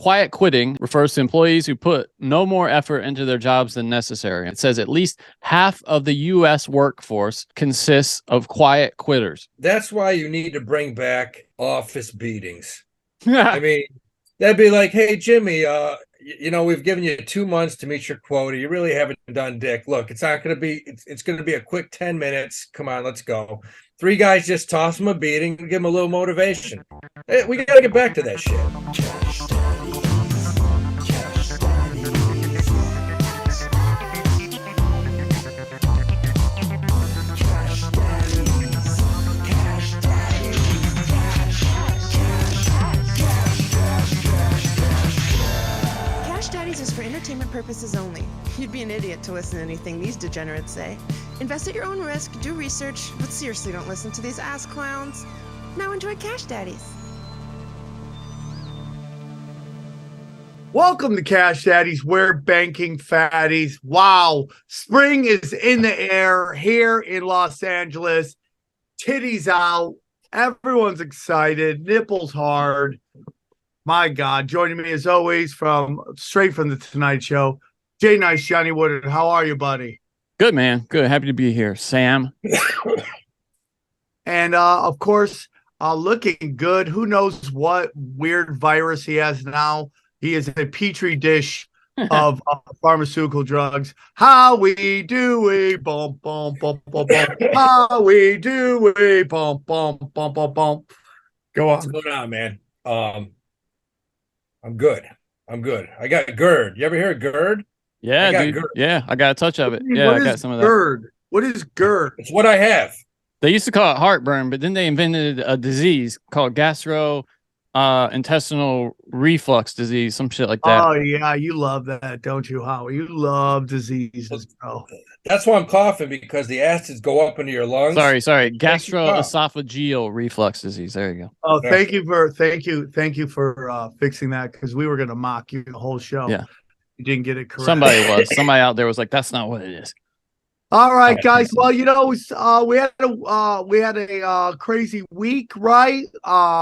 quiet quitting refers to employees who put no more effort into their jobs than necessary. It says at least half of the U.S. workforce consists of quiet quitters. That's why you need to bring back office beatings. I mean, that'd be like, hey, Jimmy, we've given you 2 months to meet your quota. You really haven't done dick. Look, it's not going to be, it's going to be a quick 10 minutes. Come on, let's go. 3 guys just toss them a beating and give them a little motivation. Hey, we got to get back to that shit. Daddies is for entertainment purposes only. You'd be an idiot to listen to anything these degenerates say. Invest at your own risk, do research, but seriously don't listen to these ass clowns. Now enjoy Cash Daddies. Welcome to Cash Daddies. We're banking fatties. Wow. Spring is in the air here in Los Angeles. Titties out. Everyone's excited. Nipples hard. My God, joining me as always straight from the Tonight Show, Jay Nice, Johnny Woodard. How are you, buddy? Good, man. Good. Happy to be here, Sam. And of course, looking good. Who knows what weird virus he has now? He is a petri dish of pharmaceutical drugs. How we do we bump bump bump bump bump. How we do we bump bump bump bump bump. Go on. What's going on, man? I'm good. I got GERD. You ever hear of GERD? Yeah, dude. GERD. Yeah, I got a touch of it. Yeah, I got some of that. GERD? What is GERD? It's what I have. They used to call it heartburn, but then they invented a disease called gastrointestinal reflux disease, some shit like that. Oh, yeah, you love that, don't you, Howie? You love diseases, bro. That's why I'm coughing, because the acids go up into your lungs. Sorry. Gastroesophageal reflux disease. There you go. Oh, thank you for fixing that, because we were going to mock you the whole show. Yeah. You didn't get it correct. Somebody out there was like, that's not what it is. All right, guys. Well, we had a crazy week, right?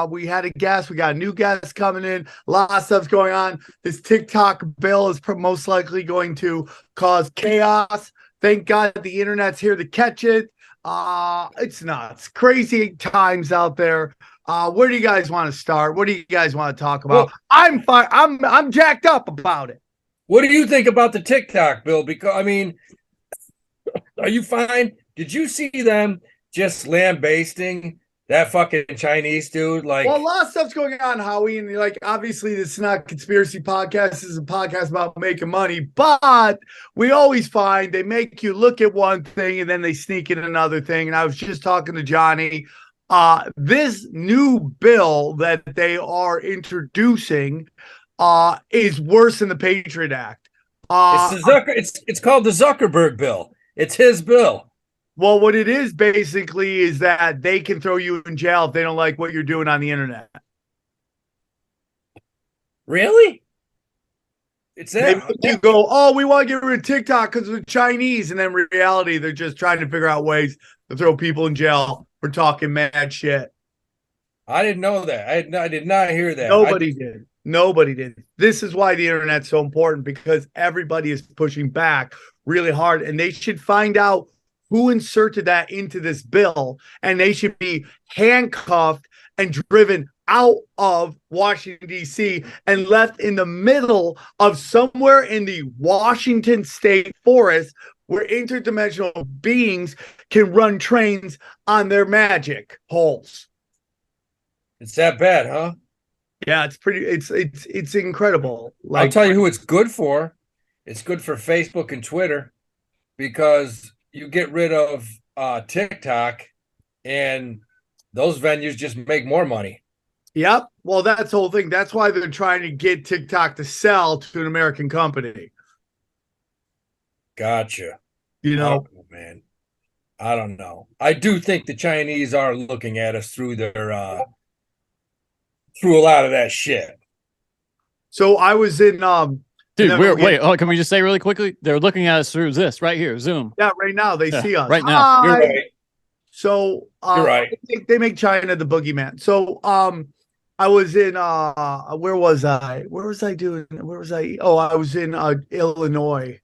We had a guest. We got a new guest coming in. A lot of stuff's going on. This TikTok bill is most likely going to cause chaos. Thank God the internet's here to catch it. It's nuts. Crazy times out there. Where do you guys want to start? What do you guys want to talk about? Well, I'm fine. I'm jacked up about it. What do you think about the TikTok bill? Because I mean, are you fine? Did you see them just lambasting that fucking Chinese dude? Like, well, a lot of stuff's going on, Howie, and like, obviously, this is not a conspiracy podcast. This is a podcast about making money, but we always find they make you look at one thing and then they sneak in another thing. And I was just talking to Johnny. This new bill that they are introducing is worse than the Patriot Act. It's called the Zuckerberg bill. It's his bill. Well, what it is basically is that they can throw you in jail if they don't like what you're doing on the internet. Really? It's that. They make you go, oh, we want to get rid of TikTok because of the Chinese. And then in reality, they're just trying to figure out ways to throw people in jail for talking mad shit. I didn't know that. I did not hear that. Nobody did. This is why the internet's so important, because everybody is pushing back really hard, and they should find out who inserted that into this bill, and they should be handcuffed and driven out of Washington, D.C. and left in the middle of somewhere in the Washington state forest where interdimensional beings can run trains on their magic holes. It's that bad, huh? Yeah, it's incredible. Like, I'll tell you who it's good for. It's good for Facebook and Twitter, because you get rid of TikTok and those venues just make more money. Yep. Well, that's the whole thing. That's why they're trying to get TikTok to sell to an American company. Gotcha. Oh, man, I don't know. I do think the Chinese are looking at us through their through a lot of that shit. So I was in dude, can we just say really quickly? They're looking at us through this right here, Zoom. Yeah, right now they see us. Right now. You're right. So you're right. They make China the boogeyman. So I was in where was I? Where was I doing? Where was I? Oh, I was in Illinois.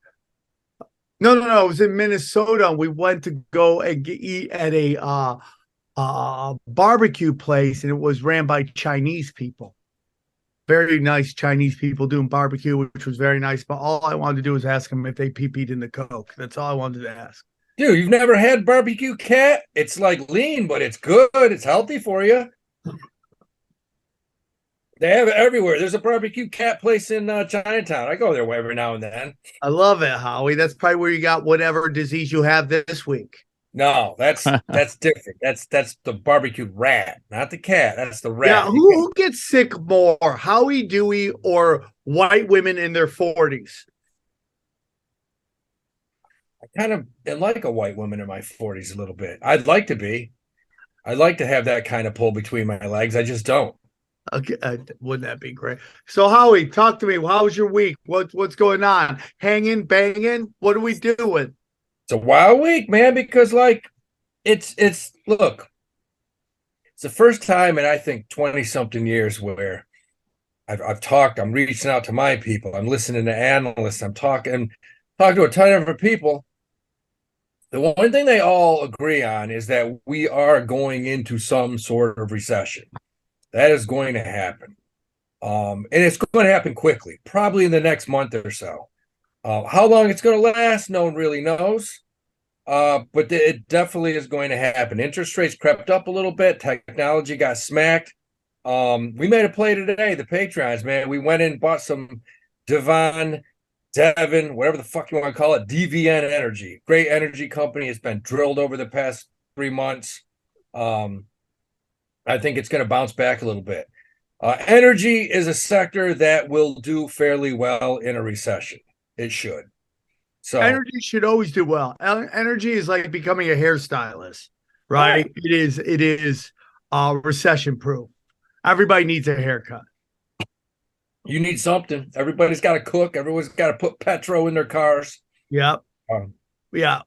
No. I was in Minnesota. We went to go and eat at a barbecue place, and it was ran by Chinese people. Very nice Chinese people doing barbecue, which was very nice. But all I wanted to do was ask them if they pee-peed in the Coke. That's all I wanted to ask. Dude, you've never had barbecue cat? It's like lean, but it's good. It's healthy for you. They have it everywhere. There's a barbecue cat place in Chinatown. I go there every now and then. I love it, Howie. That's probably where you got whatever disease you have this week. No, that's different. That's the barbecued rat, not the cat. That's the rat. Yeah, who gets sick more, Howie, Dewey, or white women in their 40s? I kind of am like a white woman in my 40s a little bit. I'd like to be. I'd like to have that kind of pull between my legs. I just don't. Okay, wouldn't that be great? So, Howie, talk to me. How was your week? What's going on? Hanging, banging? What are we doing? It's a wild week, man, because like it's look, it's the first time in I think 20 something years where I've talked, I'm reaching out to my people, I'm listening to analysts, I'm talking to a ton of different people. The one thing they all agree on is that we are going into some sort of recession. That is going to happen. And it's going to happen quickly, probably in the next month or so. How long it's going to last, no one really knows. But it definitely is going to happen. Interest rates crept up a little bit. Technology got smacked. We made a play today, the Patreons, man. We went in and bought some Devon, whatever the fuck you want to call it, DVN Energy. Great energy company. It's been drilled over the past 3 months. I think it's going to bounce back a little bit. Energy is a sector that will do fairly well in a recession. It should. So energy should always do well. Energy is like becoming a hairstylist, right? Yeah. It is recession proof. Everybody needs a haircut. You need something. Everybody's got to cook. Everyone's got to put petrol in their cars. Yep. Yeah.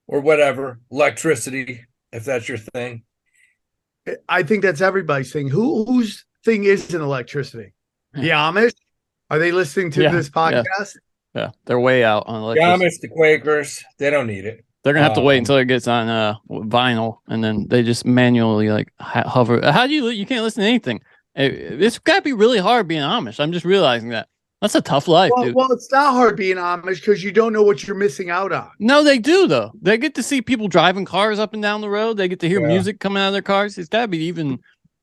Or whatever. Electricity, if that's your thing. I think that's everybody's thing. Whose thing isn't electricity? The Amish? Are they listening to this podcast? Yeah, they're way out on electricity. The Amish, the Quakers, they don't need it. They're gonna have to wait until it gets on vinyl, and then they just manually like hover. How do you can't listen to anything? It's got to be really hard being Amish. I'm just realizing that. That's a tough life, dude. Well, it's not hard being Amish because you don't know what you're missing out on. No, they do, though. They get to see people driving cars up and down the road. They get to hear music coming out of their cars. It's got to be even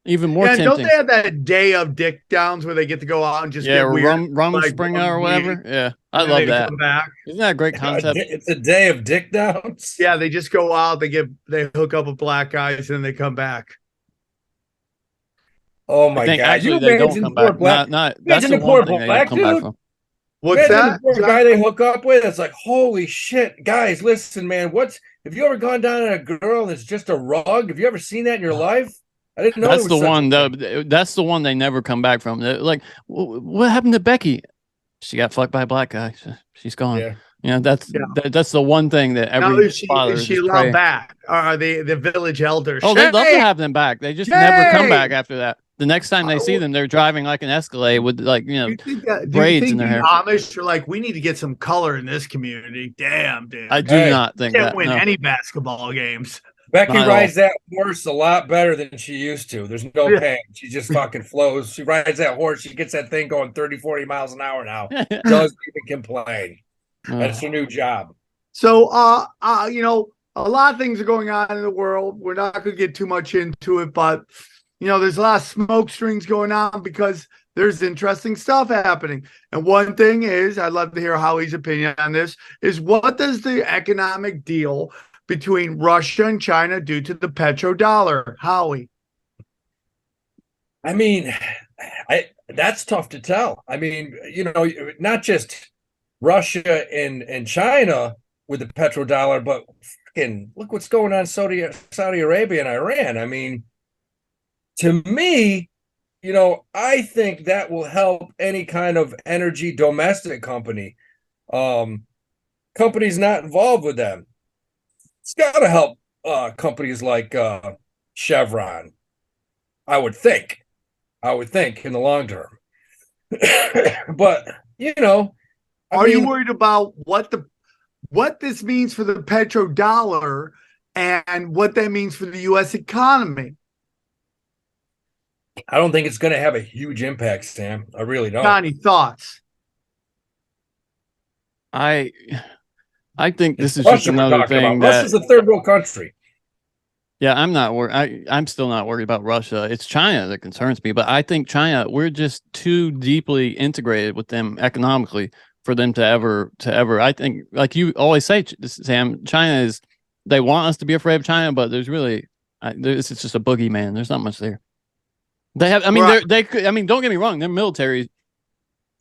more tempting. Don't they have that day of dick downs where they get to go out and just get weird? Rum Springer or whatever? Yeah, I love that. Isn't that a great concept? It's a day of dick downs? Yeah, they just go out, they hook up with black guys, and then they come back. Oh my God! Actually, they don't come back. That's the one thing they don't come back from. What's that? The poor guy they hook up with? It's like, holy shit, guys! Listen, man. Have you ever gone down on a girl and it's just a rug? Have you ever seen that in your life? I didn't know. That's the one. That's the one they never come back from. They're like, what happened to Becky? She got fucked by a black guy. She's gone. Yeah. You know, that's the one thing that every father is she allowed back. Are they the village elders? Oh, they'd love to have them back. They just never come back after that. The next time they see them, they're driving like an Escalade with braids in their hair. Amish are like, we need to get some color in this community. Damn, dude. I do not think can't win any basketball games. Becky rides that horse a lot better than she used to. There's no pain. She just fucking flows. She rides that horse. She gets that thing going 30, 40 miles an hour now. Doesn't even complain. That's her new job. So, a lot of things are going on in the world. We're not going to get too much into it, but, there's a lot of smoke strings going on because there's interesting stuff happening. And one thing is, I'd love to hear Howie's opinion on this, is what does the economic deal between Russia and China due to the petrodollar? Howie? I mean, that's tough to tell. I mean, not just Russia and China with the petrodollar, but fucking look what's going on in Saudi Arabia and Iran. I mean, to me, I think that will help any kind of energy domestic company. Companies not involved with them. It's got to help companies like Chevron, I would think. I would think, in the long term. But you know, are you worried about what this means for the petrodollar and what that means for the U.S. economy? I don't think it's going to have a huge impact, Sam. I really don't. Johnny, thoughts? I think this is just another thing. Russia's a third world country. Yeah, I'm not worried. I'm still not worried about Russia. It's China that concerns me. But I think China, we're just too deeply integrated with them economically for them to ever. I think, like you always say, Sam, China is. They want us to be afraid of China, but there's really, it's just a boogeyman. There's not much there. They have. I mean, right. They could. I mean, don't get me wrong. Their military,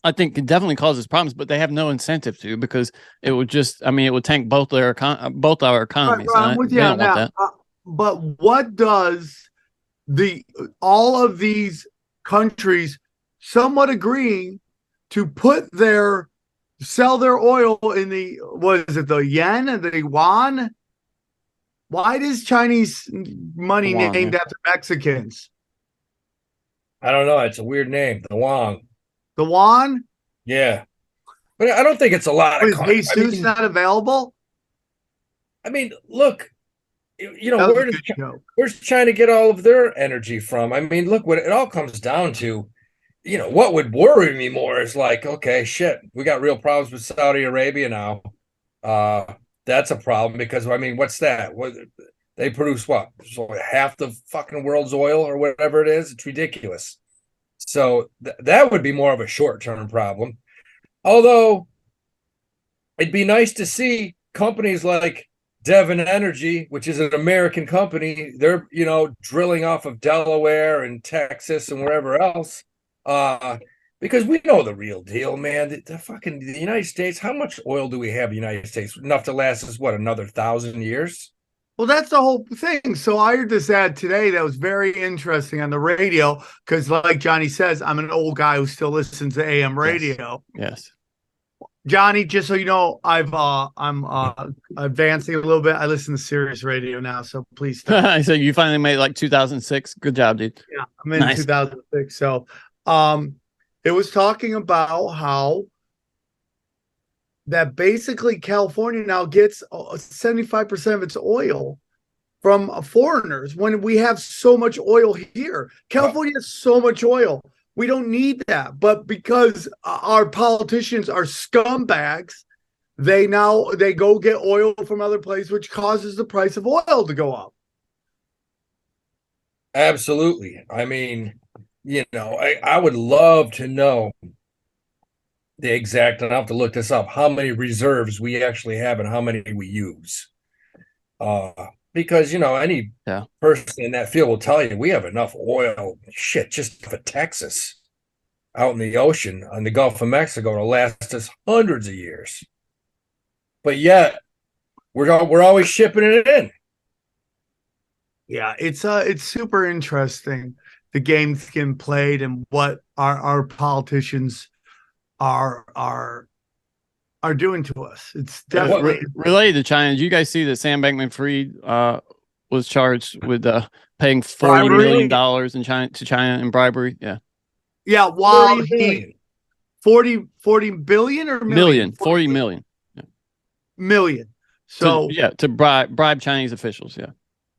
I think, can definitely cause us problems, but they have no incentive to, because it would just. I mean, it would tank both our economies. Right, I'm with you on that. But what does all of these countries somewhat agreeing to sell their oil in the, what is it, the yen and the yuan? Why does Chinese money named after Mexicans? I don't know. It's a weird name. The Wong. The Yuan? Yeah. But I don't think it's a lot of Jesus, I mean, not available? I mean, look, you know, where's China get all of their energy from? I mean, look, what it all comes down to, you know, what would worry me more is like, okay, shit, we got real problems with Saudi Arabia now. That's a problem because, I mean, what's that? What they produce? What? So half the fucking world's oil or whatever it is. It's ridiculous. So that would be more of a short-term problem. Although it'd be nice to see companies like Devon Energy, which is an American company, they're, you know, drilling off of Delaware and Texas and wherever else. Because we know the real deal, man. The United States, how much oil do we have in the United States? Enough to last us, what, another 1,000 years? Well, that's the whole thing. So I heard this ad today that was very interesting on the radio because, like Johnny says, I'm an old guy who still listens to AM radio. Yes. Johnny, just so you know, I'm advancing a little bit. I listen to Sirius Radio now, so please stop. So you finally made like 2006. Good job, dude. Yeah, I'm in 2006. So it was talking about how that basically California now gets 75% of its oil from foreigners when we have so much oil here. California has so much oil. We don't need that. But because our politicians are scumbags, they go get oil from other places, which causes the price of oil to go up. Absolutely. I mean, you know, I would love to know the exact, and I'll have to look this up, how many reserves we actually have and how many we use. Because, you know, any person in that field will tell you we have enough oil, just for Texas out in the ocean on the Gulf of Mexico to last us hundreds of years. But yet we're always shipping it in. Yeah, it's super interesting, the games getting played and what our politicians are doing to us. It's definitely related to China. Did you guys see that Sam Bankman-Fried was charged with paying $40 million to China in bribery? Yeah, while 40 billion or million? 40 million. Yeah. Million. So to bribe Chinese officials,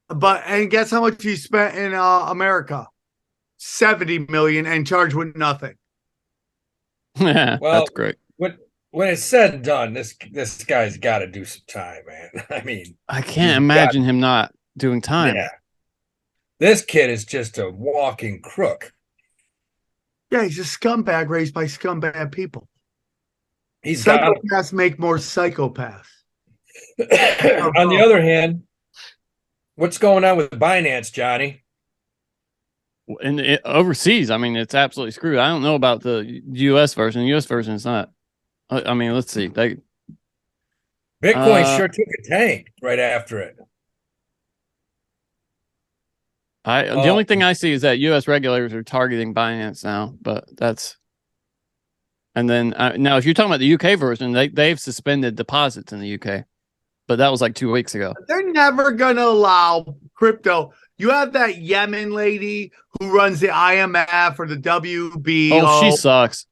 and guess how much he spent in America? 70 million and charged with nothing. Well, that's great. When it's said and done, this guy's got to do some time, man. I mean, I can't imagine him not doing time. Yeah. This kid is just a walking crook. Yeah, he's a scumbag raised by scumbag people. Psychopaths make more psychopaths. On the other hand, what's going on with Binance, Johnny? And overseas, I mean, it's absolutely screwed. I don't know about the U.S. version. The U.S. version is not. I mean, let's see. Bitcoin sure took a tank right after it. The only thing I see is that U.S. regulators are targeting Binance now, but that's. And then now, if you're talking about the UK version, they've suspended deposits in the UK. but that was like 2 weeks ago. They're never going to allow crypto. You have that Yemen lady who runs the IMF or the WBO. Oh, she sucks.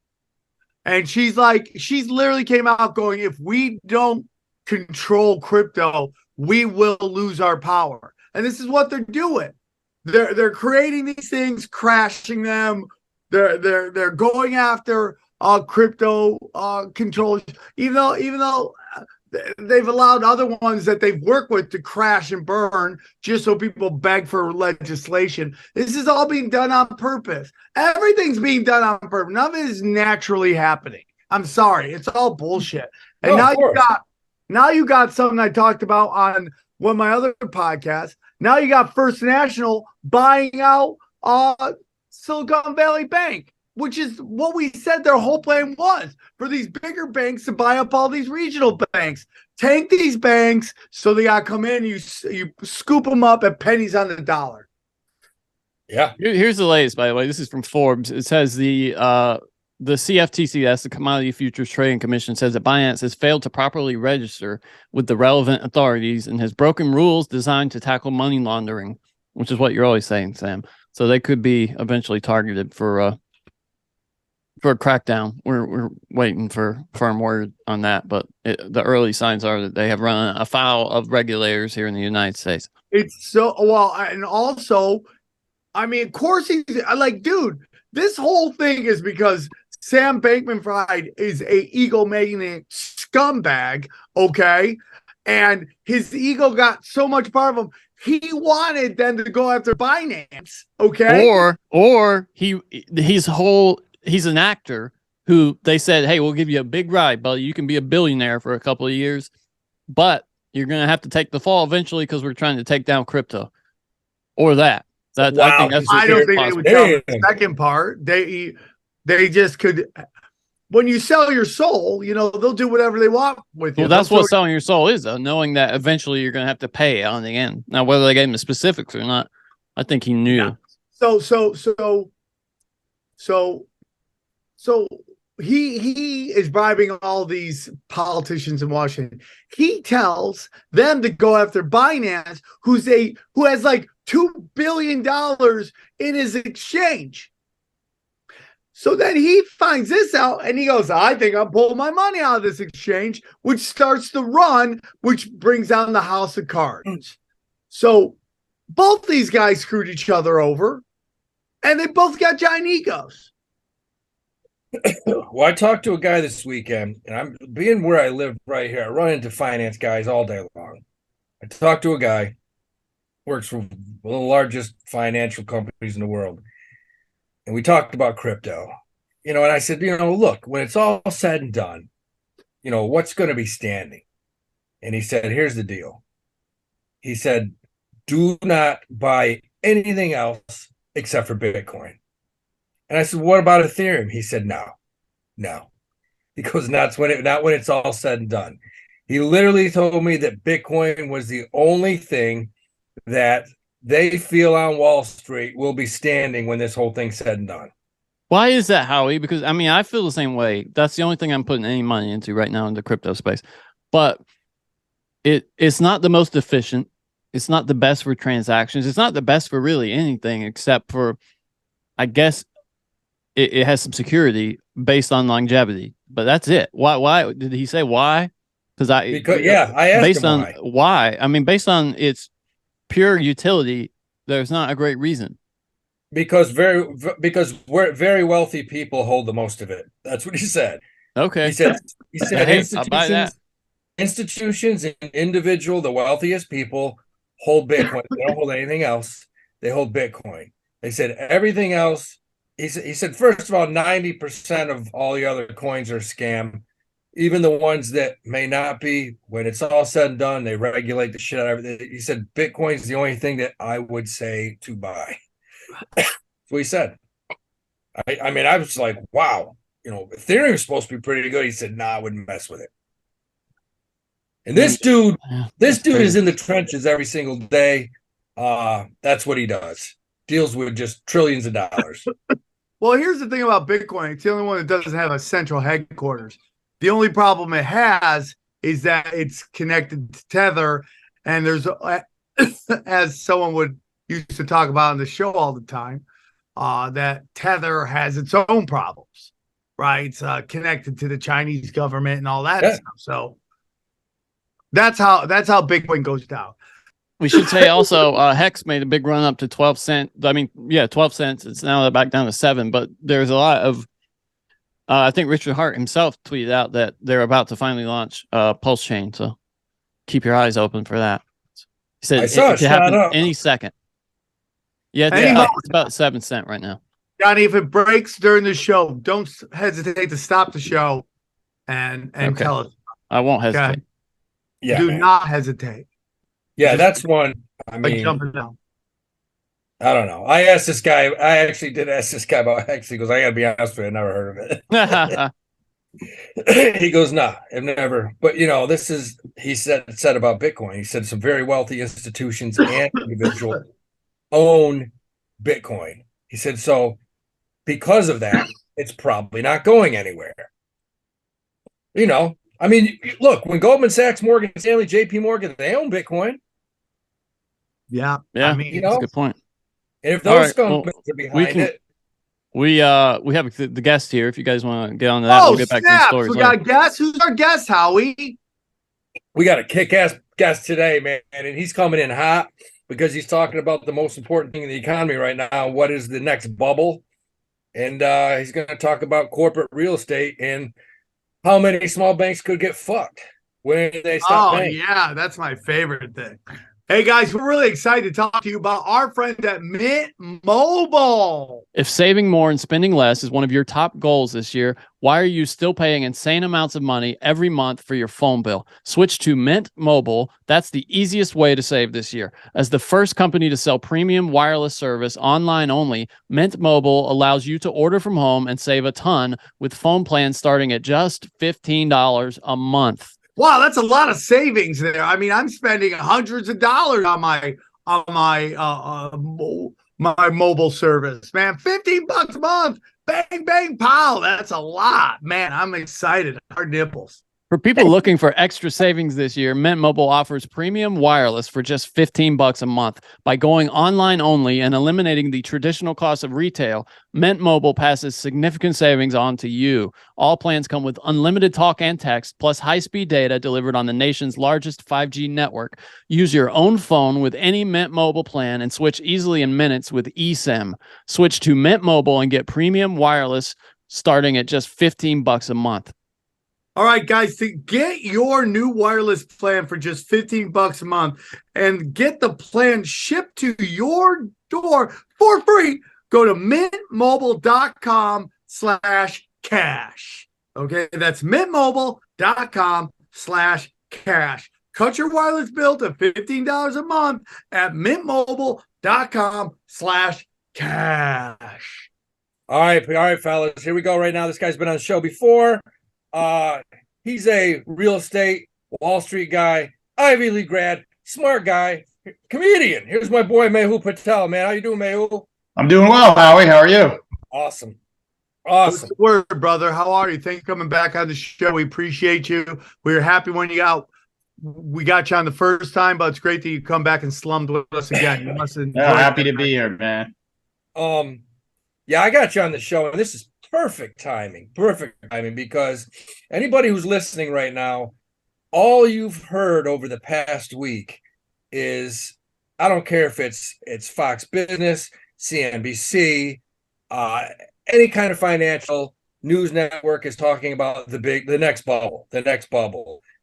And she's literally came out going, if we don't control crypto, we will lose our power. And this is what they're doing. They're creating these things, crashing them. They're going after crypto controls, even though they've allowed other ones that they've worked with to crash and burn just so people beg for legislation. This is all being done on purpose. Everything's being done on purpose. None of it is naturally happening. I'm sorry. It's all bullshit. And now you got something I talked about on one of my other podcasts. Now you got First National buying out Silicon Valley Bank, which is what we said their whole plan was, for these bigger banks to buy up all these regional banks. Tank these banks so they got to come in, you scoop them up at pennies on the dollar. Yeah. Here's the latest, by the way. This is from Forbes. It says the CFTC, that's the Commodity Futures Trading Commission, says that Binance has failed to properly register with the relevant authorities and has broken rules designed to tackle money laundering, which is what you're always saying, Sam. So they could be eventually targeted for a crackdown. We're waiting for firm word on that, but the early signs are that they have run afoul of regulators here in the United States. It's so well, and also, I mean, of course, he's like, dude, this whole thing is because Sam Bankman-Fried is a egomaniac scumbag, okay? And his ego got so much part of him. He wanted them to go after Binance, okay? Or he's an actor who they said, hey, we'll give you a big ride, buddy. You can be a billionaire for a couple of years, but you're going to have to take the fall eventually because we're trying to take down crypto. Or that. Wow. I think that's I don't think they would tell the second part. They just could. When you sell your soul, they'll do whatever they want with you. Well, that's what selling your soul is, though, knowing that eventually you're going to have to pay on the end. Now, whether they gave him the specifics or not, I think he knew. Yeah. So he is bribing all these politicians in Washington. He tells them to go after Binance, who has like $2 billion in his exchange. So then he finds this out and he goes, I think I'll pull my money out of this exchange, which starts the run, which brings down the house of cards. So both these guys screwed each other over and they both got giant egos. Well, I talked to a guy this weekend, and I'm being where I live right here. I run into finance guys all day long. I talked to a guy, works for one of the largest financial companies in the world. And we talked about crypto, and I said, look, when it's all said and done, what's going to be standing? And he said, here's the deal. He said, do not buy anything else except for Bitcoin. And I said, what about Ethereum? He said, no, because not when it's all said and done. He literally told me that Bitcoin was the only thing that they feel on Wall Street will be standing when this whole thing's said and done. Why is that, Howie? Because, I feel the same way. That's the only thing I'm putting any money into right now in the crypto space. But it's not the most efficient. It's not the best for transactions. It's not the best for really anything except for, I guess, it has some security based on longevity. But that's it. Why did he say why? I asked based him on why. Based on its pure utility, there's not a great reason. Because very wealthy people hold the most of it. That's what he said. Okay. He said hey, I'll buy that. Institutions and individual, the wealthiest people hold Bitcoin. They don't hold anything else. They hold Bitcoin. They said everything else. He said, first of all, 90% of all the other coins are scam. Even the ones that may not be, when it's all said and done, they regulate the shit out of everything. He said, Bitcoin's the only thing that I would say to buy. That's what he said. I was like, wow, Ethereum is supposed to be pretty good. He said, I wouldn't mess with it. And this dude is in the trenches every single day. That's what he does. Deals with just trillions of dollars. Well, here's the thing about Bitcoin. It's the only one that doesn't have a central headquarters. The only problem it has is that it's connected to Tether, and there's as someone would used to talk about on the show all the time, that Tether has its own problems, right? It's connected to the Chinese government and all that stuff. So that's how Bitcoin goes down. We should say also, Hex made a big run up to 12 cents. I mean, 12 cents. It's now back down to 7, but there's a lot of, I think Richard Hart himself tweeted out that they're about to finally launch Pulse Chain. So keep your eyes open for that. He said it could happen any second. Yeah, it's about 7 cents right now. Johnny, if it breaks during the show, don't hesitate to stop the show and tell us. I won't hesitate. Okay? Yeah, do not hesitate. Yeah, that's one. I mean, jumping down. I don't know. I asked this guy. I actually did ask this guy about Hex. He goes, "I got to be honest with you, I never heard of it." He goes, "Nah, I've never." But this is he said about Bitcoin. He said some very wealthy institutions and individuals own Bitcoin. He said so because of that, it's probably not going anywhere. I mean, look, when Goldman Sachs, Morgan Stanley, JP Morgan, they own Bitcoin. Yeah. I mean, that's a good point. And if those scumbags are behind it. We have the guest here. If you guys want to get on to that, we'll get back to the stories. We got a guest. Who's our guest, Howie? We got a kick-ass guest today, man. And he's coming in hot because he's talking about the most important thing in the economy right now. What is the next bubble? And he's going to talk about corporate real estate and how many small banks could get fucked when they stop paying. Yeah, that's my favorite thing. Hey, guys, we're really excited to talk to you about our friends at Mint Mobile. If saving more and spending less is one of your top goals this year, why are you still paying insane amounts of money every month for your phone bill? Switch to Mint Mobile. That's the easiest way to save this year. As the first company to sell premium wireless service online only, Mint Mobile allows you to order from home and save a ton with phone plans starting at just $15 a month. Wow, that's a lot of savings there. I mean, I'm spending hundreds of dollars on my mobile service, man. $15 a month, bang, bang, pow. That's a lot, man. I'm excited. Hard nipples. For people looking for extra savings this year, Mint Mobile offers premium wireless for just $15 a month. By going online only and eliminating the traditional cost of retail, Mint Mobile passes significant savings on to you. All plans come with unlimited talk and text, plus high-speed data delivered on the nation's largest 5G network. Use your own phone with any Mint Mobile plan and switch easily in minutes with eSIM. Switch to Mint Mobile and get premium wireless starting at just $15 a month. All right, guys, to get your new wireless plan for just $15 a month and get the plan shipped to your door for free, go to mintmobile.com/cash. Okay, that's mintmobile.com/cash. Cut your wireless bill to $15 a month at mintmobile.com/cash. All right, fellas. Here we go right now. This guy's been on the show before. He's a real estate, Wall Street guy, Ivy League grad, smart guy, comedian. Here's my boy, Mehul Patel, man. How you doing, Mehul? I'm doing well, Howie. How are you? Awesome. What's the word, brother? How are you? Thank you for coming back on the show. We appreciate you. We were happy when we got you on the first time, but it's great that you come back and slummed with us again. You must have happy to be here, man. Yeah, I got you on the show, and this is perfect timing, because anybody who's listening right now, all you've heard over the past week is, I don't care if it's Fox Business, CNBC, any kind of financial news network is talking about the next bubble.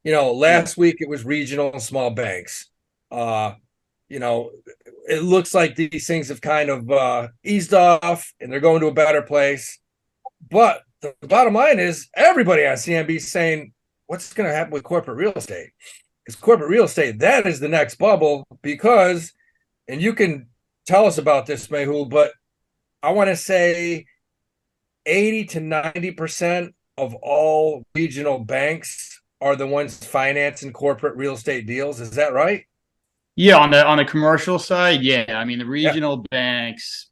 Last week it was regional and small banks. It looks like these things have kind of eased off and they're going to a better place. But the bottom line is everybody on CNBC is saying, what's going to happen with corporate real estate? Because corporate real estate, that is the next bubble because, and you can tell us about this, Mehul, but I want to say 80 to 90% of all regional banks are the ones financing corporate real estate deals. Is that right? Yeah, on the commercial side, yeah. I mean, the regional banks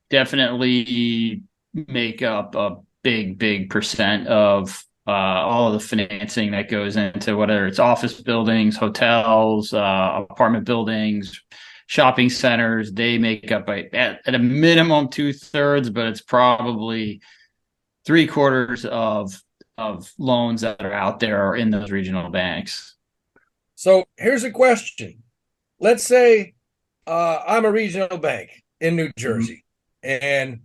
definitely make up a big percent of all of the financing that goes into whether it's office buildings, hotels, apartment buildings, shopping centers. They make up at a minimum 2/3, but it's probably 3/4 of loans that are out there are in those regional banks. So here's a question. Let's say I'm a regional bank in New Jersey, and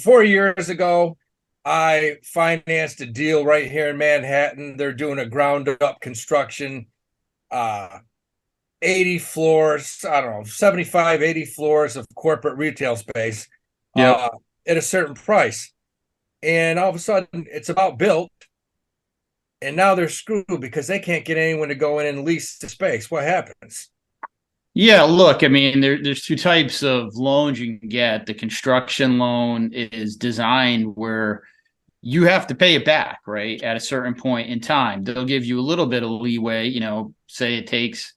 4 years ago, I financed a deal right here in Manhattan. They're doing a ground up construction, 80 floors, I don't know, 75, 80 floors of corporate retail space at a certain price. And all of a sudden it's about built. And now they're screwed because they can't get anyone to go in and lease the space. What happens? Yeah, look, I mean, there's two types of loans you can get. The construction loan is designed where you have to pay it back, right? At a certain point in time. They'll give you a little bit of leeway, you know, say it takes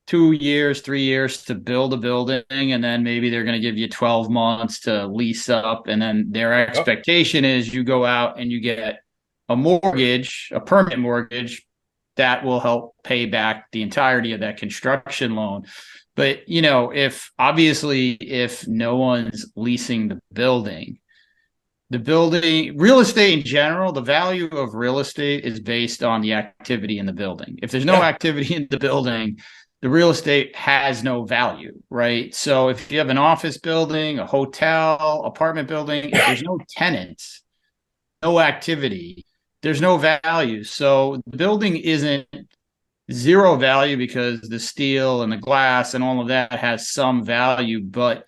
2 years, 3 years to build a building, and then maybe they're going to give you 12 months to lease up. And then their expectation is you go out and you get a mortgage, a permanent mortgage that will help pay back the entirety of that construction loan. But, you know, if no one's leasing the building, real estate in general, the value of real estate is based on the activity in the building. If there's no activity in the building, the real estate has no value, right? So if you have an office building, a hotel, apartment building, if there's no tenants, no activity, there's no value. So the building isn't zero value because the steel and the glass and all of that has some value. But,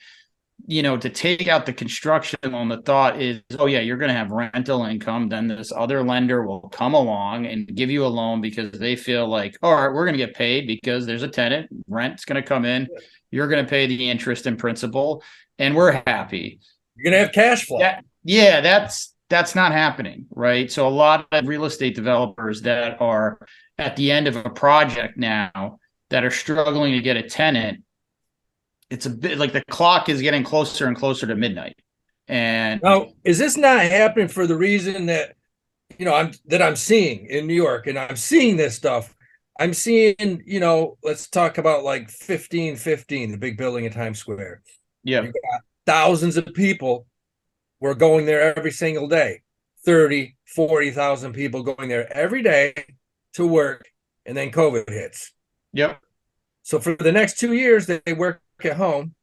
you know, to take out the construction loan, the thought is, oh yeah, you're going to have rental income. Then this other lender will come along and give you a loan because they feel like, all right, we're going to get paid because there's a tenant, rent's going to come in. You're going to pay the interest and principal and we're happy. You're going to have cash flow. That's not happening, right? So a lot of real estate developers that are at the end of a project now that are struggling to get a tenant, it's a bit like the clock is getting closer and closer to midnight. And now, is this not happening for the reason that, you know, I'm seeing in New York, and I'm seeing this stuff. I'm seeing, you know, let's talk about like 1515, the big building in Times Square. Yeah. You've got thousands of people were going there every single day. 30, 40,000 people going there every day to work, and then COVID hits. Yep. So for the next 2 years, they work at home,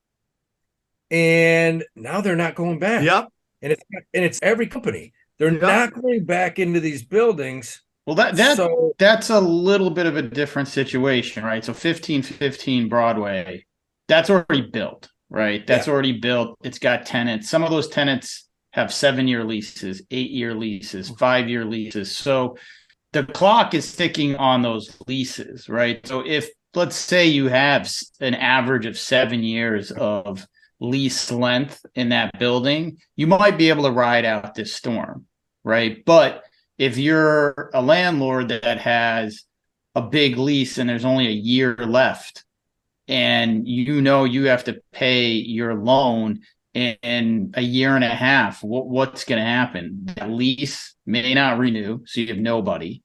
and now they're not going back. Yep. And it's every company. They're not going back into these buildings. Well, that's a little bit of a different situation, right? So 1515 Broadway, that's already built, right? That's already built. It's got tenants. Some of those tenants have 7-year leases, 8-year leases, 5-year leases. So the clock is ticking on those leases, right? So if, let's say you have an average of 7 years of lease length in that building, you might be able to ride out this storm, right? But if you're a landlord that has a big lease and there's only a year left, and you know you have to pay your loan in a year and a half, what's going to happen? That lease may not renew, so you have nobody.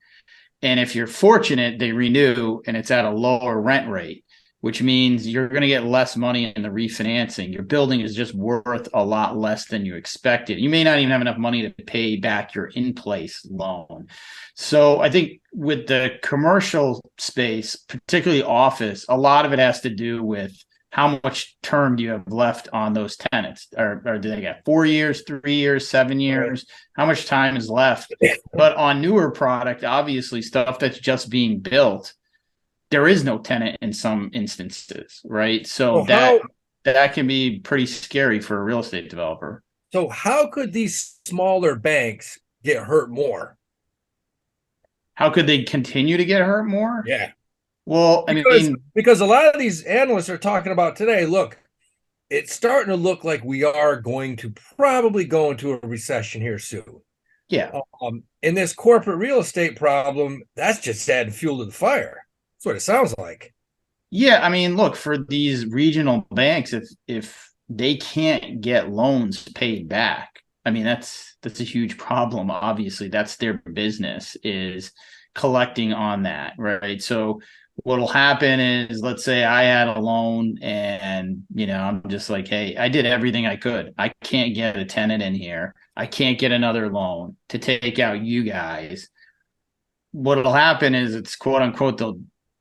And if you're fortunate, they renew and it's at a lower rent rate, which means you're going to get less money in the refinancing. Your building is just worth a lot less than you expected. You may not even have enough money to pay back your in-place loan. So I think with the commercial space, particularly office, a lot of it has to do with how much term do you have left on those tenants? Or do they got 4 years, 3 years, 7 years? How much time is left? But on newer product, obviously stuff that's just being built, there is no tenant in some instances, right? So that can be pretty scary for a real estate developer. So how could these smaller banks get hurt more? How could they continue to get hurt more? Yeah. Well, because a lot of these analysts are talking about today, look, it's starting to look like we are going to probably go into a recession here soon. Yeah. And this corporate real estate problem, that's just adding fuel to the fire. That's what it sounds like. Yeah, I mean, look, for these regional banks, if they can't get loans paid back, I mean, that's a huge problem. Obviously, that's their business, is collecting on that, right? So what'll happen is, let's say I had a loan and, I'm just like, hey, I did everything I could. I can't get a tenant in here. I can't get another loan to take out you guys. What'll happen is, it's quote unquote,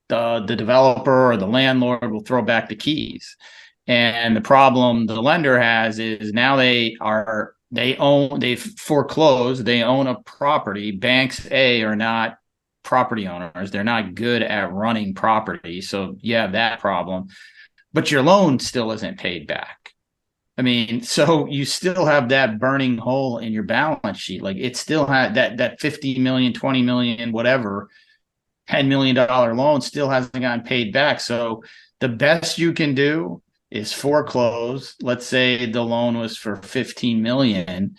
the developer or the landlord will throw back the keys. And the problem the lender has is, now they've foreclosed, they own a property. Banks are not property owners. They're not good at running property. So you have that problem, but your loan still isn't paid back. I mean, so you still have that burning hole in your balance sheet. Like, it still had that 50 million, 20 million, whatever, $10 million loan still hasn't gotten paid back. So the best you can do is foreclose. Let's say the loan was for 15 million,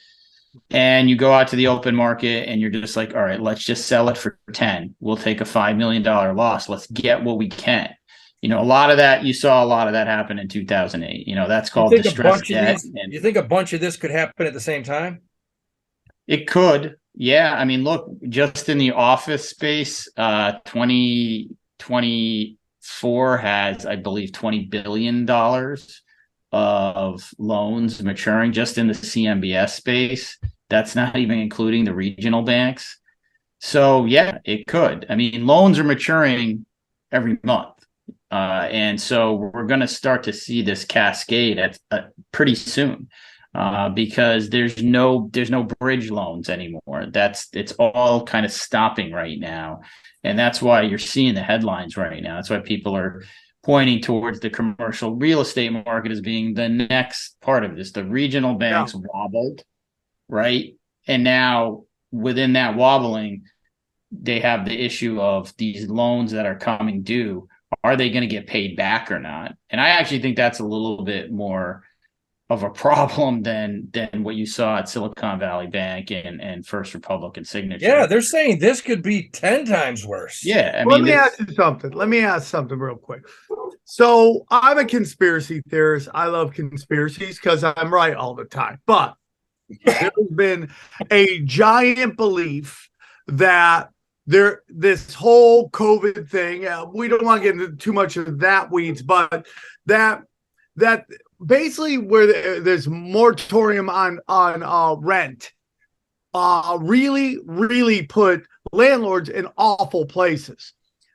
and you go out to the open market and you're just like, all right, let's just sell it for 10. We'll take a $5 million loss. Let's get what we can. You saw a lot of that happen in 2008. That's called distressed debt. You think a bunch of this could happen at the same time? It could. Yeah. I mean, look, just in the office space, 2024 has, I believe, $20 billion of loans maturing just in the CMBS space. That's not even including the regional banks. So yeah, it could. I mean, loans are maturing every month. And so we're going to start to see this cascade at pretty soon, because there's no bridge loans anymore. It's all kind of stopping right now. And that's why you're seeing the headlines right now. That's why people are pointing towards the commercial real estate market as being the next part of this. The regional banks wobbled, right? And now within that wobbling, they have the issue of these loans that are coming due. Are they going to get paid back or not? And I actually think that's a little bit more of a problem than what you saw at Silicon Valley Bank and First Republic and Signature. Yeah, they're saying this could be 10 times worse. Yeah. Let me ask you something. Let me ask something real quick. So I'm a conspiracy theorist. I love conspiracies because I'm right all the time. But there's been a giant belief that this whole COVID thing, we don't want to get into too much of that weeds, but that basically where there's moratorium on rent, really put landlords in awful places.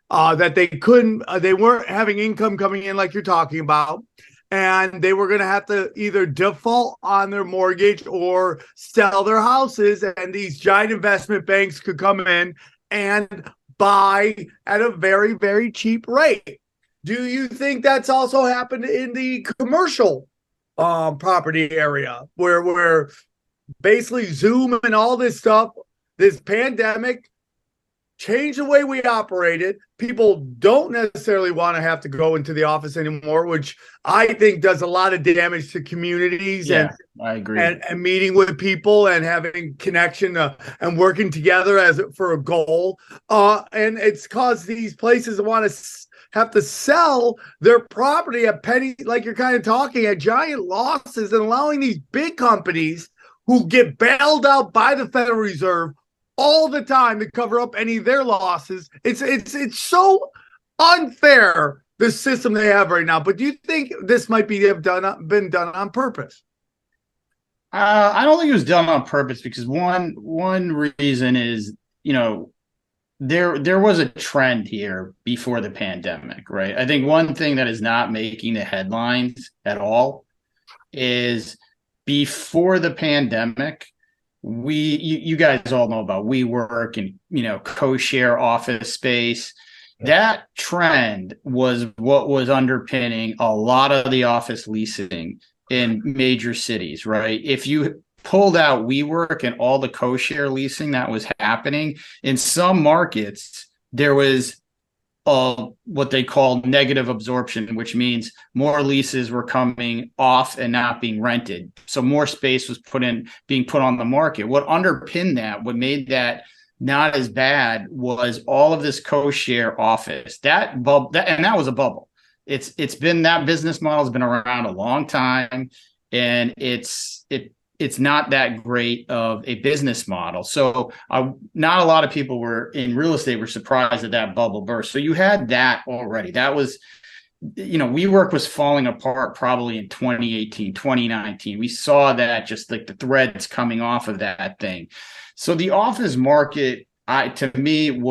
That they weren't having income coming in like you're talking about, and they were going to have to either default on their mortgage or sell their houses, and these giant investment banks could come in and buy at a very, very cheap rate. Do you think that's also happened in the commercial property area where basically Zoom and all this stuff, this pandemic changed the way we operated? People don't necessarily want to have to go into the office anymore, which I think does a lot of damage to communities. Yeah, I agree. And meeting with people and having connection and working together for a goal. And it's caused these places to want to have to sell their property at penny, like you're kind of talking, at giant losses, and allowing these big companies who get bailed out by the Federal Reserve all the time to cover up any of their losses. It's so unfair, the system they have right now. But do you think this might been done on purpose? I don't think it was done on purpose, because one reason is, there was a trend here before the pandemic, right? I think one thing that is not making the headlines at all is, before the pandemic, you guys all know about WeWork and co-share office space. That trend was what was underpinning a lot of the office leasing in major cities, right? If you pulled out WeWork and all the co-share leasing that was happening in some markets, there was what they call negative absorption, which means more leases were coming off and not being rented. So more space was being put on the market. What underpinned that, what made that not as bad, was all of this co-share office. That was a bubble. It's been, that business model has been around a long time, and it it's not that great of a business model. So not a lot of people were in real estate were surprised that bubble burst. So you had that already. That was, WeWork was falling apart probably in 2018, 2019. We saw that, just like the threads coming off of that thing. So the office market, to me,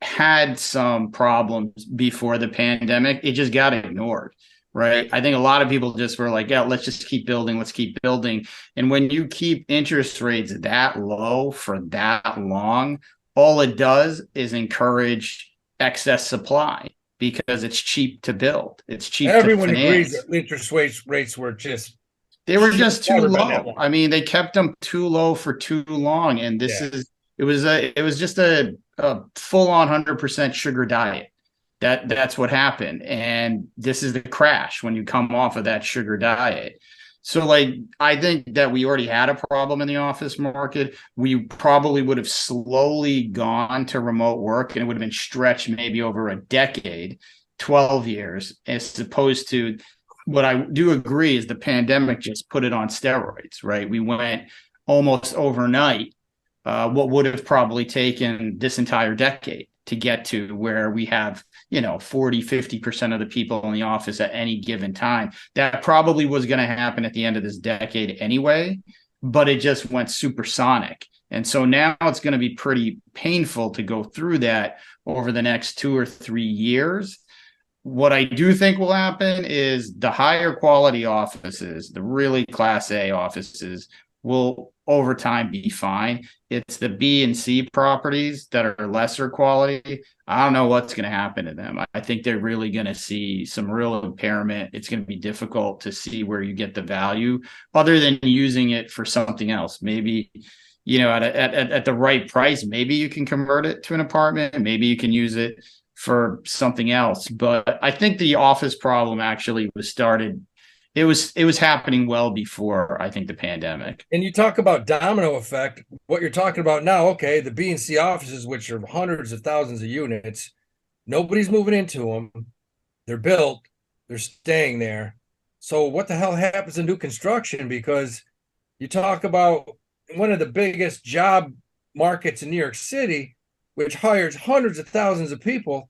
had some problems before the pandemic. It just got ignored. Right. I think a lot of people just were like, yeah, let's just keep building. Let's keep building. And when you keep interest rates that low for that long, all it does is encourage excess supply because it's cheap to build. It's cheap to finance. Everyone agrees that interest rates were just too low. I mean, they kept them too low for too long. And it was just a full-on 100% sugar diet. That's what happened. And this is the crash when you come off of that sugar diet. So I think that we already had a problem in the office market. We probably would have slowly gone to remote work, and it would have been stretched maybe over a decade, 12 years, as opposed to what I do agree is the pandemic just put it on steroids, right? We went almost overnight, what would have probably taken this entire decade to get to where we have 40-50% of the people in the office at any given time. That probably was going to happen at the end of this decade anyway, but it just went supersonic. And so now it's going to be pretty painful to go through that over the next 2 or 3 years. What I do think will happen is the higher quality offices, the really Class A offices, will over time be fine. It's the B and C properties that are lesser quality. I don't know what's going to happen to them. I think they're really going to see some real impairment. It's going to be difficult to see where you get the value other than using it for something else. Maybe, at the right price, maybe you can convert it to an apartment. Maybe you can use it for something else. But I think the office problem actually was started. It was happening well before, I think, the pandemic. And you talk about domino effect. What you're talking about now, okay, the B and C offices, which are hundreds of thousands of units, nobody's moving into them. They're built. They're staying there. So what the hell happens in new construction? Because you talk about one of the biggest job markets in New York City, which hires hundreds of thousands of people,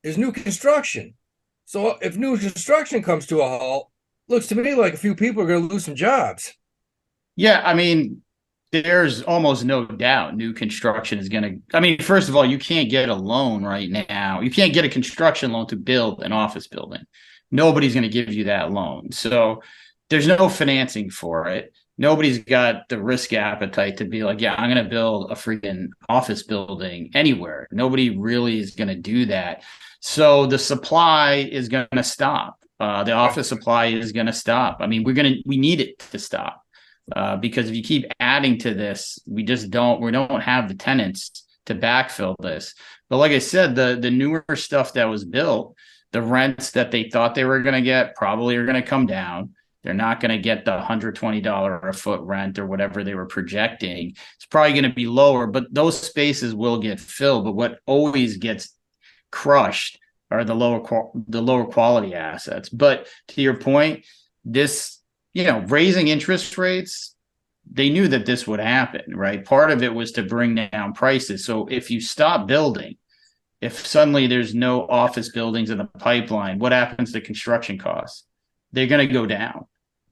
is new construction. So if new construction comes to a halt, looks to me like a few people are going to lose some jobs. Yeah, I mean, there's almost no doubt new construction is going to. I mean, first of all, you can't get a loan right now. You can't get a construction loan to build an office building. Nobody's going to give you that loan. So there's no financing for it. Nobody's got the risk appetite to be like, yeah, I'm going to build a freaking office building anywhere. Nobody really is going to do that. So the supply is going to stop. The office supply is going to stop. I mean, we need it to stop because if you keep adding to this, we don't have the tenants to backfill this. But like I said, the newer stuff that was built, the rents that they thought they were going to get probably are going to come down. They're not going to get the $120 a foot rent or whatever they were projecting. It's probably going to be lower, but those spaces will get filled. But what always gets crushed are the lower quality assets. But to your point, this, raising interest rates, they knew that this would happen, right? Part of it was to bring down prices. So if you stop building, if suddenly there's no office buildings in the pipeline, what happens to construction costs? They're going to go down,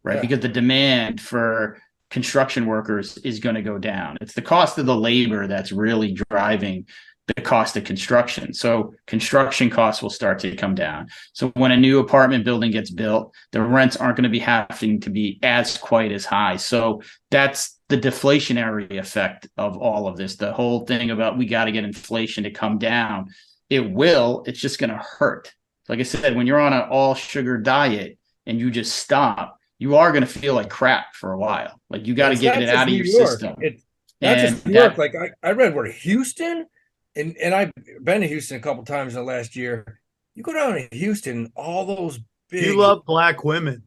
right? Because the demand for construction workers is going to go down. It's the cost of the labor that's really driving the cost of construction. So construction costs will start to come down. So when a new apartment building gets built, the rents aren't going to be having to be quite as high. So that's the deflationary effect of all of this. The whole thing about we got to get inflation to come down. It will. It's just going to hurt. Like I said, when you're on an all sugar diet and you just stop, you are going to feel like crap for a while. Like you got to get it out of your system. It's not just New York. Like I read where Houston. And I've been to Houston a couple of times in the last year. You go down to Houston, all those big. You love black women.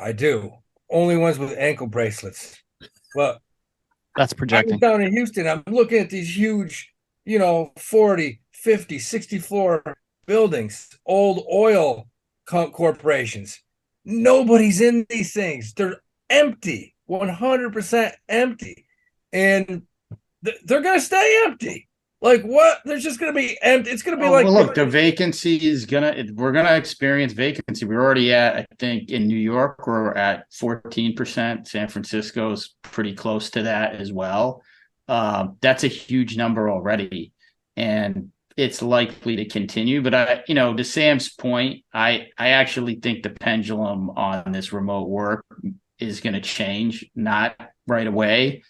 I do. Only ones with ankle bracelets. But that's projecting. I'm down in Houston. I'm looking at these huge, 40, 50, 60 floor buildings, old oil corporations. Nobody's in these things. They're empty. 100% empty, and they're going to stay empty. Like what? There's just going to be empty. It's going to be like, well, look, the vacancy is we're going to experience vacancy. We're already at, I think in New York, we're at 14%. San Francisco's pretty close to that as well. That's a huge number already, and it's likely to continue. But to Sam's point, I actually think the pendulum on this remote work is going to change, not right away.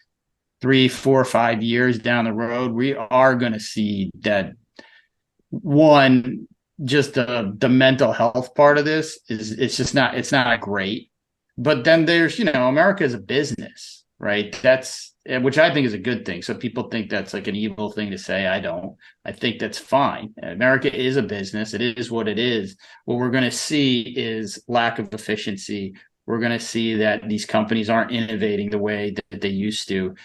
3, 4, 5 years down the road, we are going to see that one, just the mental health part of this it's not great. But then there's, America is a business, right? Which I think is a good thing. So people think that's like an evil thing to say. I don't. I think that's fine. America is a business. It is what it is. What we're going to see is lack of efficiency. We're going to see that these companies aren't innovating the way that they used to.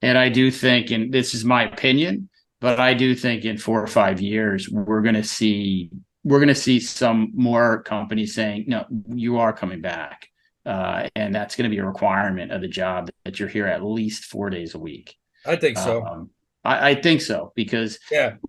And I do think, and this is my opinion, but I do think in 4 or 5 years, we're going to see some more companies saying, no, you are coming back. And that's going to be a requirement of the job that you're here at least 4 days a week. I think so. I think so, because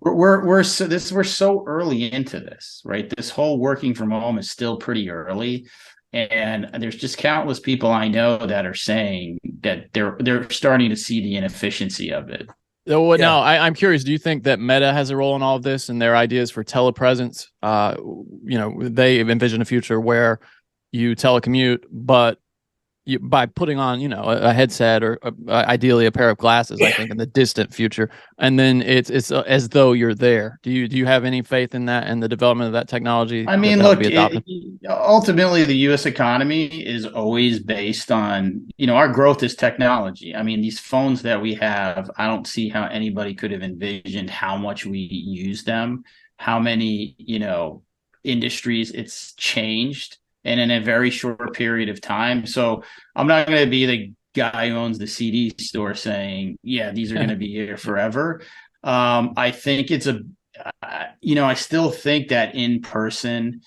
we're so early into this, right? This whole working from home is still pretty early. And there's just countless people I know that are saying that they're starting to see the inefficiency of it. Well, now I'm curious. Do you think that Meta has a role in all of this and their ideas for telepresence? They envision a future where you telecommute, but by putting on, a headset or ideally a pair of glasses, I think in the distant future, and then it's as though you're there. Do you have any faith in that and the development of that technology? I mean, look, ultimately the U.S. economy is always based on, our growth is technology. I mean, these phones that we have, I don't see how anybody could have envisioned how much we use them, how many, industries it's changed, and in a very short period of time. So I'm not going to be the guy who owns the CD store saying, yeah, these are going to be here forever. I think I still think that in person,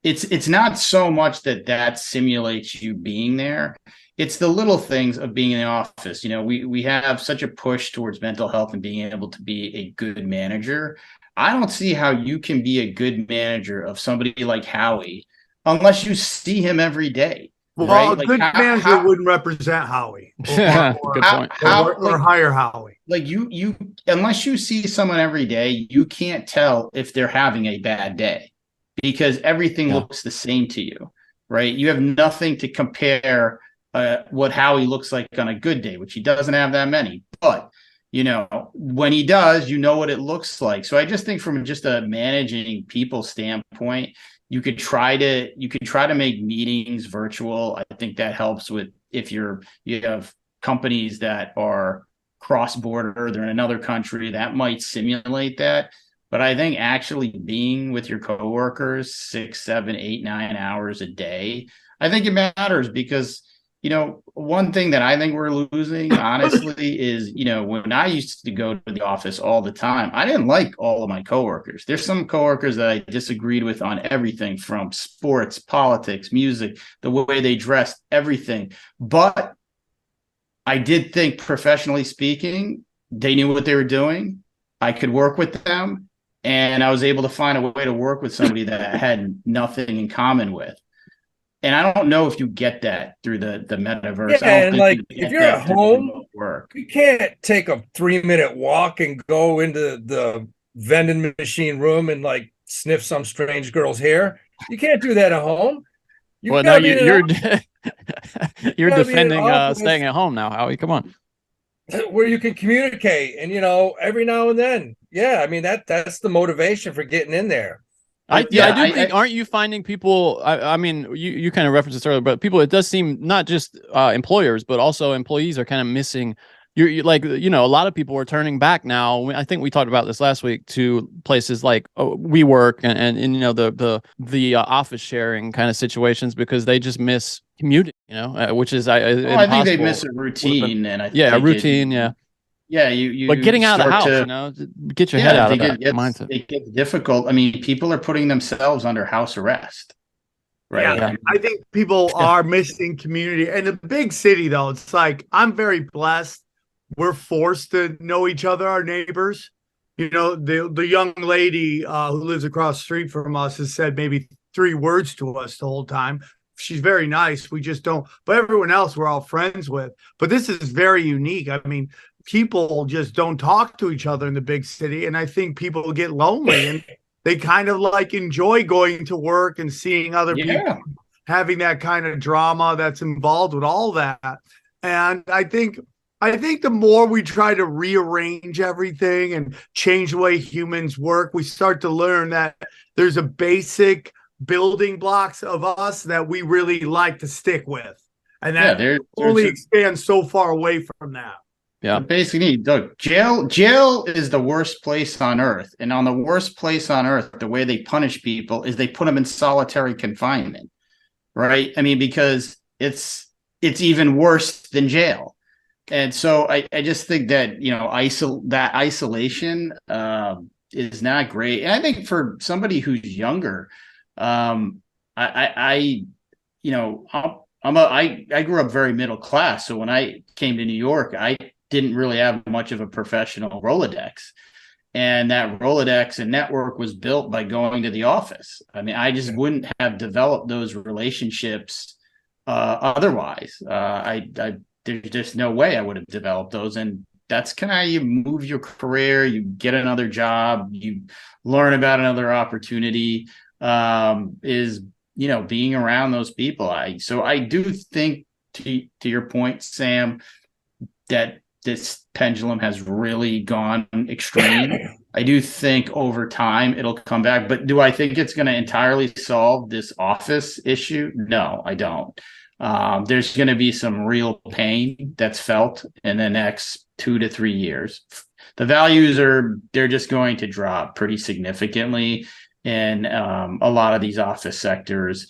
it's not so much that simulates you being there. It's the little things of being in the office. We have such a push towards mental health and being able to be a good manager. I don't see how you can be a good manager of somebody like Howie unless you see him every day. Well, right? A good manager wouldn't represent Howie or hire Howie. Like you, unless you see someone every day, you can't tell if they're having a bad day because everything looks the same to you, right? You have nothing to compare what Howie looks like on a good day, which he doesn't have that many, but when he does, what it looks like. So I just think from just a managing people standpoint, you could try to make meetings virtual. I think that helps with if you have companies that are cross-border, they're in another country, that might simulate that. But I think actually being with your coworkers 6, 7, 8, 9 hours a day, I think it matters because one thing that I think we're losing, honestly, is, when I used to go to the office all the time, I didn't like all of my coworkers. There's some coworkers that I disagreed with on everything from sports, politics, music, the way they dressed, everything. But I did think, professionally speaking, they knew what they were doing. I could work with them, and I was able to find a way to work with somebody that I had nothing in common with. And I don't know if you get that through the metaverse. Yeah, and like if you're at home, you can't take a 3-minute walk and go into the vending machine room and like sniff some strange girl's hair. You can't do that at home. Well, now you're defending staying at home now, Howie. Come on. Where you can communicate and every now and then. Yeah, I mean that's the motivation for getting in there. I do think, aren't you finding people? I mean, you kind of referenced this earlier, but people, it does seem not just employers, but also employees are kind of missing. You're like, a lot of people are turning back now. I think we talked about this last week to places like WeWork and the office sharing kind of situations because they just miss commuting, which is I think they miss a routine and a routine, Yeah, you but getting out of the house, get your head out of that mindset. It gets difficult. I mean, people are putting themselves under house arrest. right? Yeah, I think people are missing community. And the big city, though, it's like I'm very blessed. We're forced to know each other, our neighbors. You know, the young lady who lives across the street from us has said maybe 3 words to us the whole time. She's very nice. We just don't, but everyone else we're all friends with. But this is very unique. I mean, people just don't talk to each other in the big city. And I think people get lonely and they kind of like enjoy going to work and seeing other people having that kind of drama that's involved with all that. And I think the more we try to rearrange everything and change the way humans work, we start to learn that there's a basic building blocks of us that we really like to stick with. And that only expands so far away from that. Yeah. Basically, look, jail is the worst place on earth. And on the worst place on earth, the way they punish people is they put them in solitary confinement. Right. I mean, because it's even worse than jail. And so I just think that, you know, isolation is not great. And I think for somebody who's younger, I grew up very middle class. So when I came to New York, I didn't really have much of a professional Rolodex. And that Rolodex and network was built by going to the office. I mean, I just wouldn't have developed those relationships otherwise. There's just no way I would have developed those. And that's kind of how you move your career. You get another job, you learn about another opportunity, is, you know, being around those people. So I do think to your point, Sam, that this pendulum has really gone extreme. I do think over time it'll come back, but do I think it's going to entirely solve this office issue? No, I don't. There's going to be some real pain that's felt in the next 2 to 3 years. The values they're just going to drop pretty significantly in a lot of these office sectors,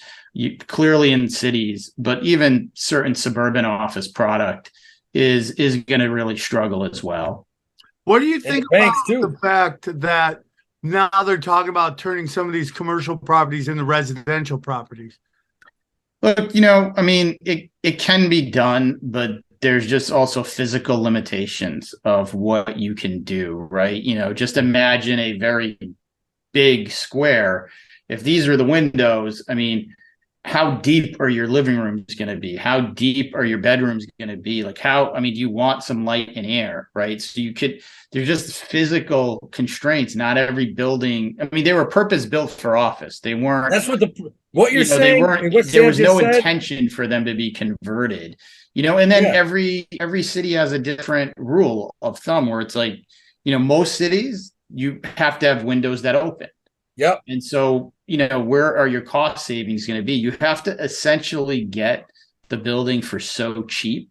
clearly in cities, but even certain suburban office product is going to really struggle as well. What do you think about the fact that now they're talking about turning some of these commercial properties into residential properties? Look, you know, I mean, it can be done, but there's just also physical limitations of what you can do, right? You know, just imagine a very big square. If these are the windows, I mean, how deep are your living rooms going to be? How deep are your bedrooms going to be? Like you want some light and air, right? So there's just physical constraints. Not every building, I mean, they were purpose built for office. They weren't. That's what you're saying. There was no intention for them to be converted, you know, and then every city has a different rule of thumb where it's like, you know, most cities, you have to have windows that open. Yep. And so, you know, where are your cost savings going to be? You have to essentially get the building for so cheap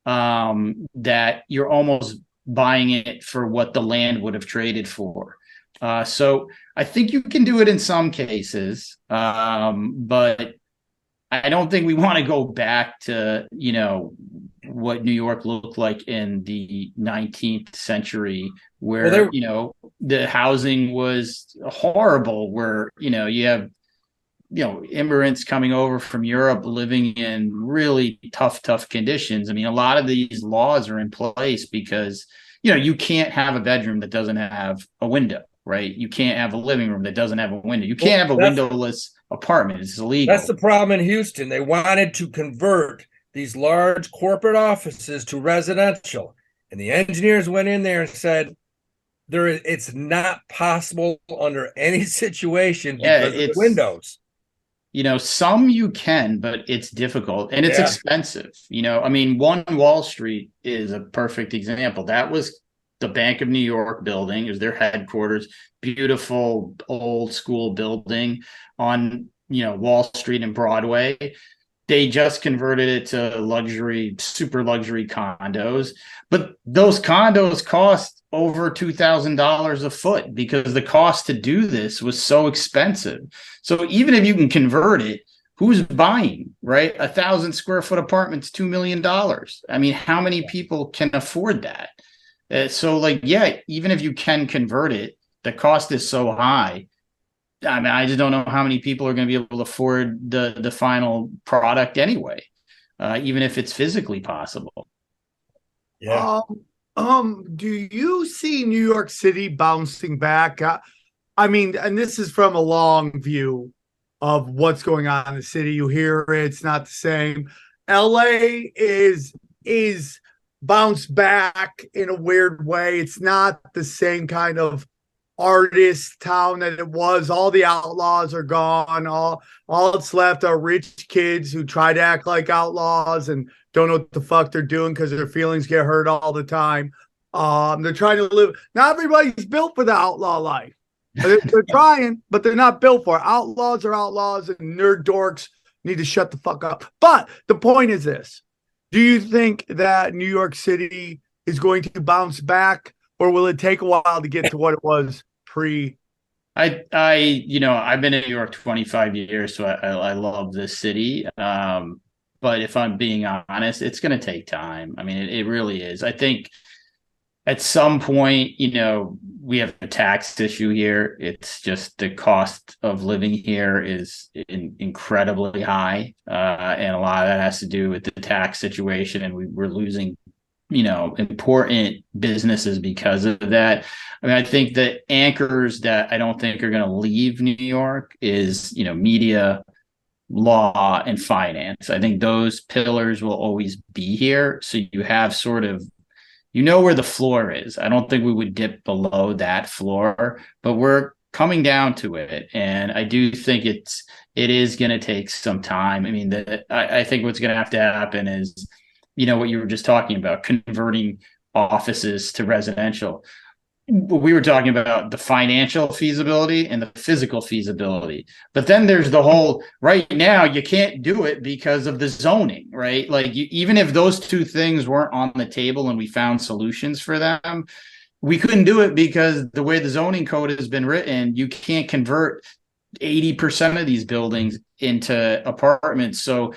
that you're almost buying it for what the land would have traded for. So I think you can do it in some cases, but I don't think we want to go back to, you know, what New York looked like in the 19th century, where, you know, the housing was horrible, where, you know, you have, you know, immigrants coming over from Europe living in really tough conditions. I mean, a lot of these laws are in place because, you know, you can't have a bedroom that doesn't have a window, right? You can't have a living room that doesn't have a window. You can't have a windowless apartment. It's illegal. That's the problem in Houston. They wanted to convert these large corporate offices to residential. And the engineers went in there and said, it's not possible under any situation because of the windows. You know, some you can, but it's difficult and it's expensive. You know, I mean, One Wall Street is a perfect example. That was the Bank of New York building. It was their headquarters, beautiful old school building on, you know, Wall Street and Broadway. They just converted it to super luxury condos, but those condos cost over $2,000 a foot because the cost to do this was so expensive. So even if you can convert it, who's buying, right? 1,000 square foot apartments, $2 million. I mean, how many people can afford that? So like, yeah, even if you can convert it, the cost is so high. I mean, I just don't know how many people are going to be able to afford the final product anyway, even if it's physically possible. Yeah. Do you see New York City bouncing back? I mean, and this is from a long view of what's going on in the city. You hear it, it's not the same. LA is bounced back in a weird way. It's not the same kind of artist town that it was. All the outlaws are gone. All that's left are rich kids who try to act like outlaws and don't know what the fuck they're doing because their feelings get hurt all the time. They're trying to live. Not everybody's built for the outlaw life. They're trying, but they're not built for it. Outlaws are outlaws, and nerd dorks need to shut the fuck up. But the point is this: do you think that New York City is going to bounce back, or will it take a while to get to what it was pre? I've been in New York 25 years, so I love this city. But if I'm being honest, it's going to take time. I mean, it really is. I think at some point, we have a tax issue here. It's just the cost of living here is incredibly high. And a lot of that has to do with the tax situation. And we're losing, important businesses because of that. I mean, I think the anchors that I don't think are going to leave New York is, media, law, and finance. I think those pillars will always be here. So you have sort of, where the floor is. I don't think we would dip below that floor, but we're coming down to it. And I do think it is going to take some time. I mean, I think what's going to have to happen is, what you were just talking about, converting offices to residential. We were talking about the financial feasibility and the physical feasibility, but then there's the whole, right now you can't do it because of the zoning, right? Like even if those two things weren't on the table and we found solutions for them, we couldn't do it because the way the zoning code has been written, you can't convert 80% of these buildings into apartments. So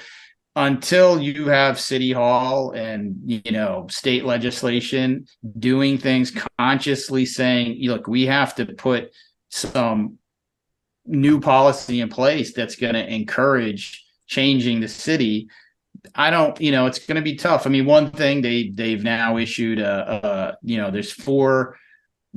until you have city hall and state legislation doing things consciously saying, look, we have to put some new policy in place that's going to encourage changing the city, it's going to be tough. I mean, one thing they've now issued there's 4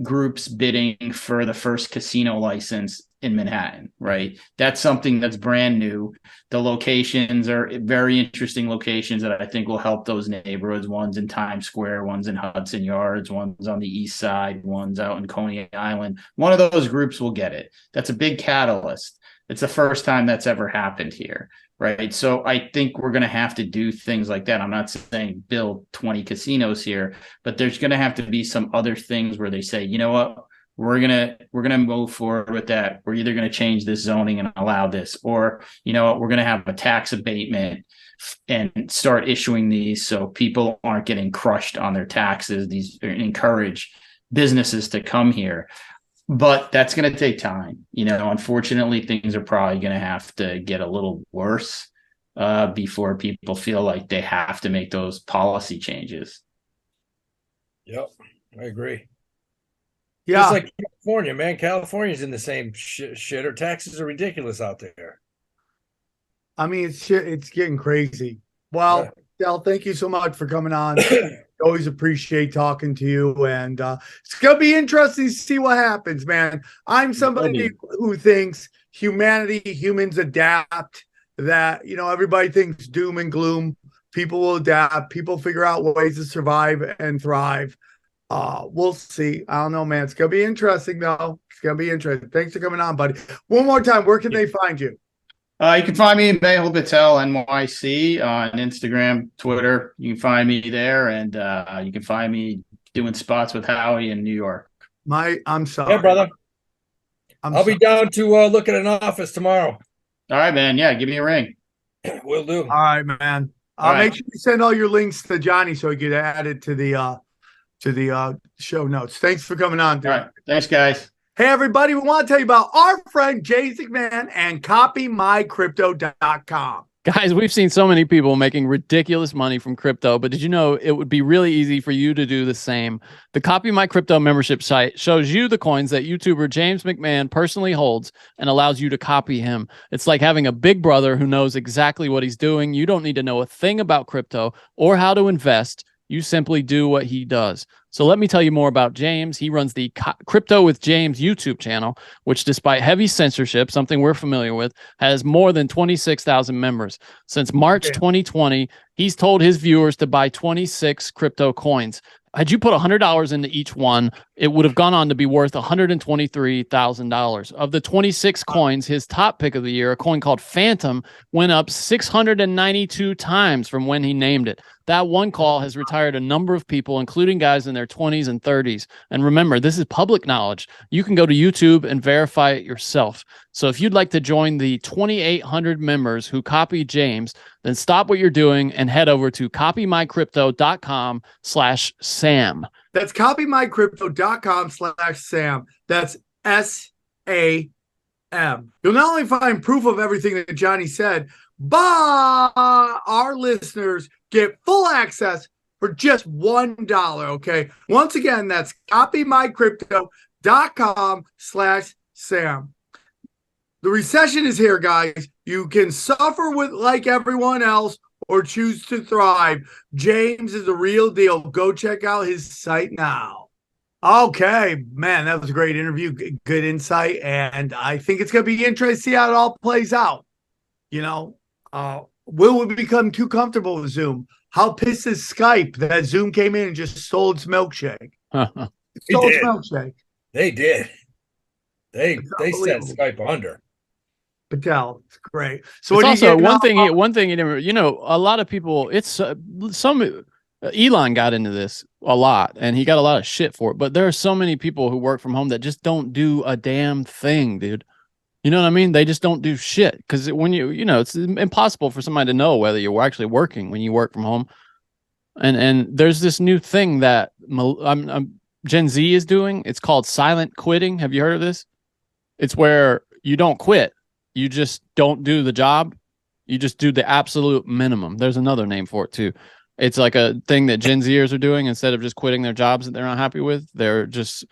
groups bidding for the first casino license in Manhattan, right? That's something that's brand new. The locations are very interesting locations that I think will help those neighborhoods. One's in Times Square, one's in Hudson Yards, one's on the East Side, one's out in Coney Island. One of those groups will get it. That's a big catalyst. It's the first time that's ever happened here, right? So I think we're going to have to do things like that. I'm not saying build 20 casinos here, but there's going to have to be some other things where they say, you know what? We're gonna move forward with that. We're either going to change this zoning and allow this, or we're going to have a tax abatement and start issuing these so people aren't getting crushed on their taxes. These encourage businesses to come here, but that's going to take time. Unfortunately, things are probably going to have to get a little worse before people feel like they have to make those policy changes. Yep, I agree. Yeah. Just like California, man. California's in the same shit. Or taxes are ridiculous out there. I mean, it's getting crazy. Well, Del, thank you so much for coming on. Always appreciate talking to you. And it's going to be interesting to see what happens, man. I'm somebody who thinks humans adapt, that, everybody thinks doom and gloom. People will adapt. People figure out ways to survive and thrive. We'll see. I don't know, man. It's gonna be interesting, though. It's gonna be interesting. Thanks for coming on, buddy. One more time, where can they find you? You can find me Mehul Patel NYC on Instagram, Twitter. You can find me there, and you can find me doing spots with Howie in New York. I'm sorry. Yeah, brother. I'll be down to look at an office tomorrow. All right, man. Yeah, give me a ring. Will do. All right, man. Make sure you send all your links to Johnny so he can add it to the show notes. Thanks for coming on, dude. All right. Thanks, guys. Hey, everybody. We want to tell you about our friend Jay McMahon and copymycrypto.com. Guys, we've seen so many people making ridiculous money from crypto, but did you know it would be really easy for you to do the same? The Copy My Crypto membership site shows you the coins that YouTuber James McMahon personally holds and allows you to copy him. It's like having a big brother who knows exactly what he's doing. You don't need to know a thing about crypto or how to invest. You simply do what he does. So let me tell you more about James. He runs the Crypto with James YouTube channel, which despite heavy censorship, something we're familiar with, has more than 26,000 members. Since March 2020, he's told his viewers to buy 26 crypto coins. Had you put $100 into each one, it would have gone on to be worth $123,000. Of the 26 coins, his top pick of the year, a coin called Phantom, went up 692 times from when he named it. That one call has retired a number of people, including guys in their 20s and 30s. And remember, this is public knowledge. You can go to YouTube and verify it yourself. So if you'd like to join the 2,800 members who copy James, then stop what you're doing and head over to copymycrypto.com/Sam. That's copymycrypto.com/Sam. That's SAM. You'll not only find proof of everything that Johnny said, but our listeners get full access for just $1. Okay. Once again, that's copymycrypto.com/Sam. The recession is here, guys. You can suffer with like everyone else or choose to thrive. James is the real deal. Go check out his site now. Okay, man, that was a great interview. Good insight. And I think it's going to be interesting to see how it all plays out. You know, will we become too comfortable with Zoom? How pissed is Skype that Zoom came in and just stole its milkshake? Stole its milkshake. They did. They set Skype under. Patel, it's great. So it's also one thing you never, you know, a lot of people, it's Elon got into this a lot and he got a lot of shit for it, but there are so many people who work from home that just don't do a damn thing, dude. You know what I mean? They just don't do shit because when you know, it's impossible for somebody to know whether you're actually working when you work from home. And there's this new thing that Gen Z is doing. It's called silent quitting. Have you heard of this? It's where you don't quit. You just don't do the job. You just do the absolute minimum. There's another name for it too. It's like a thing that Gen Zers are doing instead of just quitting their jobs that they're not happy with. They're just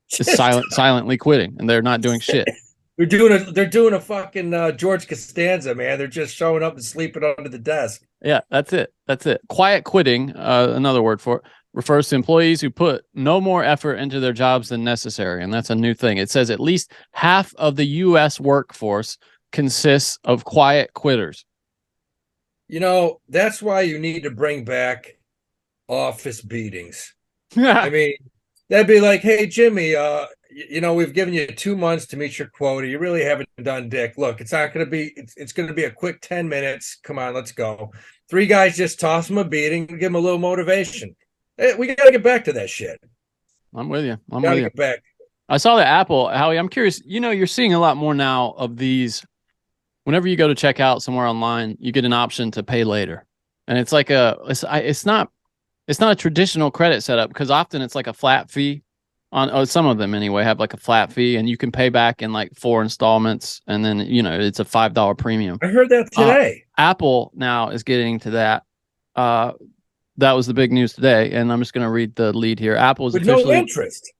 silently quitting and they're not doing shit. They're doing a fucking George Costanza, man. They're just showing up and sleeping under the desk. Yeah, that's it. That's it. Quiet quitting, another word for it, refers to employees who put no more effort into their jobs than necessary. And that's a new thing. It says at least half of the U.S. workforce consists of quiet quitters. You know, that's why you need to bring back office beatings. I mean, that'd be like, hey, Jimmy, you know, we've given you 2 months to meet your quota. You really haven't done dick. Look, it's not going to be, it's going to be a quick 10 minutes. Come on, let's go. 3 guys just toss them a beating and give them a little motivation. We got to get back to that shit. I'm with you. I'm with you. Get back. I saw the Apple, Howie. I'm curious. You know, you're seeing a lot more now of these. Whenever you go to check out somewhere online, you get an option to pay later, and it's like it's not a traditional credit setup because often it's like a flat fee. On some of them anyway have like a flat fee, and you can pay back in like 4 installments, and then you know it's a $5 premium. I heard that today. Apple now is getting to that. That was the big news today, and I'm just going to read the lead here. Apple is with no interest.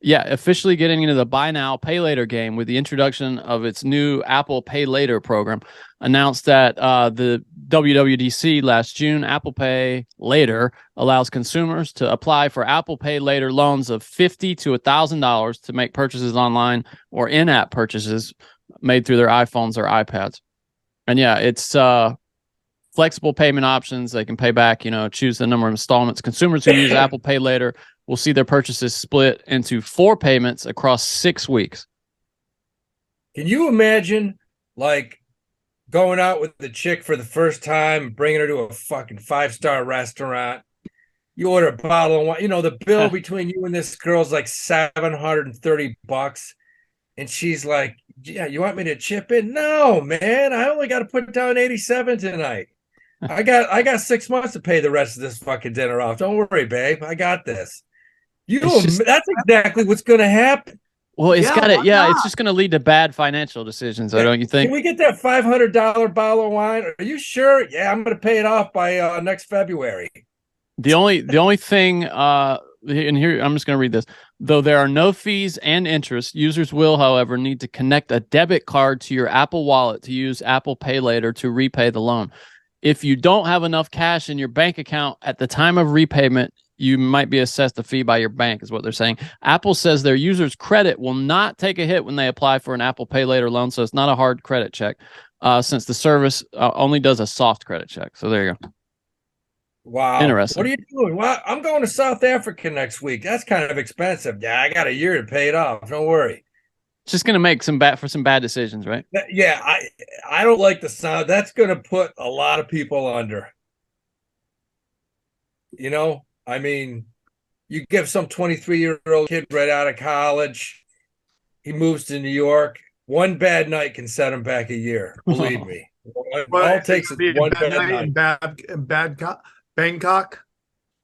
Yeah, officially getting into the buy now, pay later game with the introduction of its new Apple Pay Later program. Announced that the WWDC last June, Apple Pay Later allows consumers to apply for Apple Pay Later loans of $50 to $1,000 to make purchases online or in-app purchases made through their iPhones or iPads. And yeah, it's flexible payment options. They can pay back, you know, choose the number of installments. Consumers who use Apple Pay Later will see their purchases split into 4 payments across 6 weeks. Can you imagine, like, going out with the chick for the first time, bringing her to a fucking 5-star restaurant? You order a bottle of wine. You know, the bill between you and this girl's like $730. And she's like, yeah, you want me to chip in? No, man, I only got to put down 87 tonight. I got 6 months to pay the rest of this fucking dinner off. Don't worry, babe. I got this. That's exactly what's going to happen. Well, it's got it. Yeah, it's just going to lead to bad financial decisions, don't you think? Can we get that $500 bottle of wine? Are you sure? Yeah, I'm going to pay it off by next February. The only thing, and here I'm just going to read this. Though there are no fees and interest, users will, however, need to connect a debit card to your Apple Wallet to use Apple Pay Later to repay the loan. If you don't have enough cash in your bank account at the time of repayment, you might be assessed a fee by your bank, is what they're saying. Apple says their users' credit will not take a hit when they apply for an Apple Pay Later loan, so it's not a hard credit check, since the service only does a soft credit check. So there you go. Wow. Interesting. What are you doing? Well, I'm going to South Africa next week. That's kind of expensive. Yeah, I got a year to pay it off. Don't worry. It's just going to make some bad decisions, right? Yeah, I don't like the sound. That's going to put a lot of people under. You know, I mean, you give some 23-year-old kid right out of college, he moves to New York. One bad night can set him back a year. Believe me. All it takes is one bad night in Bangkok.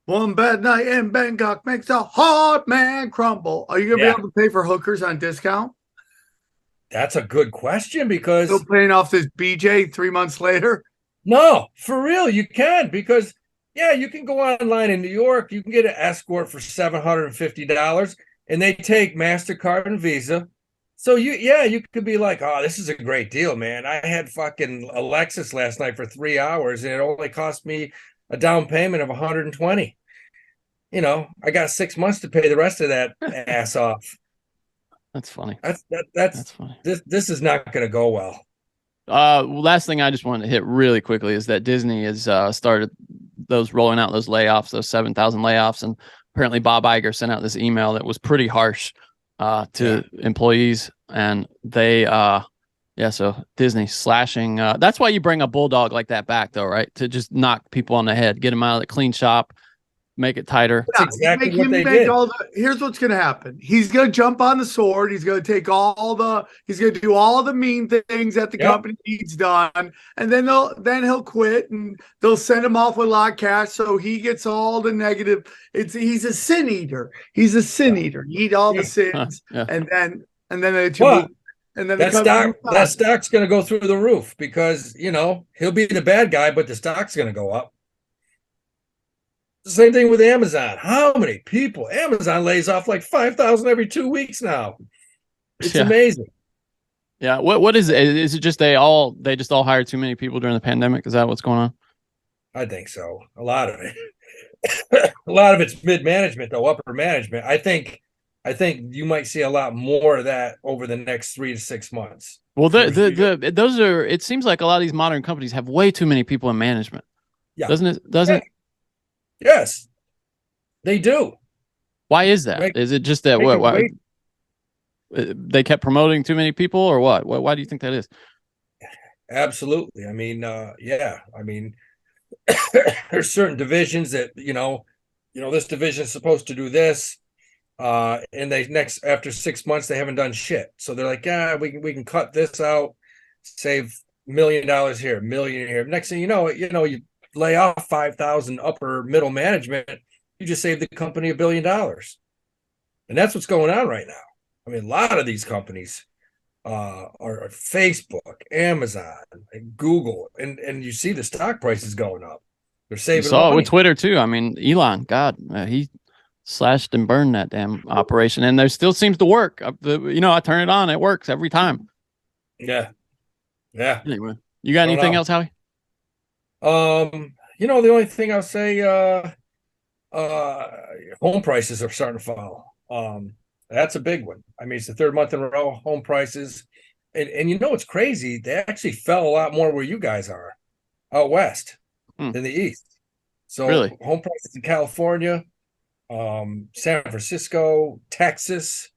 One bad night in Bangkok makes a hard man crumble. Are you going to be able to pay for hookers on discount? That's a good question, because still paying off this BJ 3 months later. No, for real, you can, because you can go online in New York. You can get an escort for $750, and they take MasterCard and Visa. So you could be like, oh, this is a great deal, man. I had fucking Alexis last night for 3 hours, and it only cost me a down payment of $120. You know, I got 6 months to pay the rest of that ass off. That's funny. That's funny. This is not going to go well. Last thing I just wanted to hit really quickly is that Disney has started rolling out those layoffs, those 7,000 layoffs, and apparently Bob Iger sent out this email that was pretty harsh to employees, and they so Disney slashing. That's why you bring a bulldog like that back, though, right? To just knock people on the head, get them out of the clean shop. Make it tighter. That's exactly what they did. Here's what's going to happen. He's going to jump on the sword. He's going to take he's going to do all the mean things that the company needs done. And then he'll quit, and they'll send him off with a lot of cash. So he gets all the negative. He's a sin eater. He's a sin eater. You eat all the sins. And then that stock's going to go through the roof, because, you know, he'll be the bad guy, but the stock's going to go up. Same thing with Amazon. How many people? Amazon lays off like 5,000 every 2 weeks now. It's amazing. Yeah. What is it? Is it just they just all hired too many people during the pandemic? Is that what's going on? I think so. A lot of it. A lot of it's mid-management, though, upper management. I think you might see a lot more of that over the next 3 to 6 months. Well, those are. It seems like a lot of these modern companies have way too many people in management. Yeah. Doesn't it? Yes, they do. Why is that? Is it just that why they kept promoting too many people, or what? Why do you think that is? Absolutely. I mean, I mean, there's certain divisions that you know, this division is supposed to do this, and after 6 months they haven't done shit. So they're like, we can cut this out, save $1 million here, $1 million here. Next thing you know, you lay off 5,000 upper middle management, you just saved the company $1 billion. And that's what's going on right now. I mean, a lot of these companies are Facebook, Amazon, and Google, and you see the stock prices going up. They're saving. You saw it with Twitter too. I mean, Elon, God, he slashed and burned that damn operation, and there still seems to work. I turn it on, it works every time. Yeah. Anyway, you got anything else, Howie? The only thing I'll say, home prices are starting to fall. That's a big one. I mean, it's the third month in a row, home prices. And it's crazy. They actually fell a lot more where you guys are out west than the east. So really? Home prices in California, San Francisco, Texas,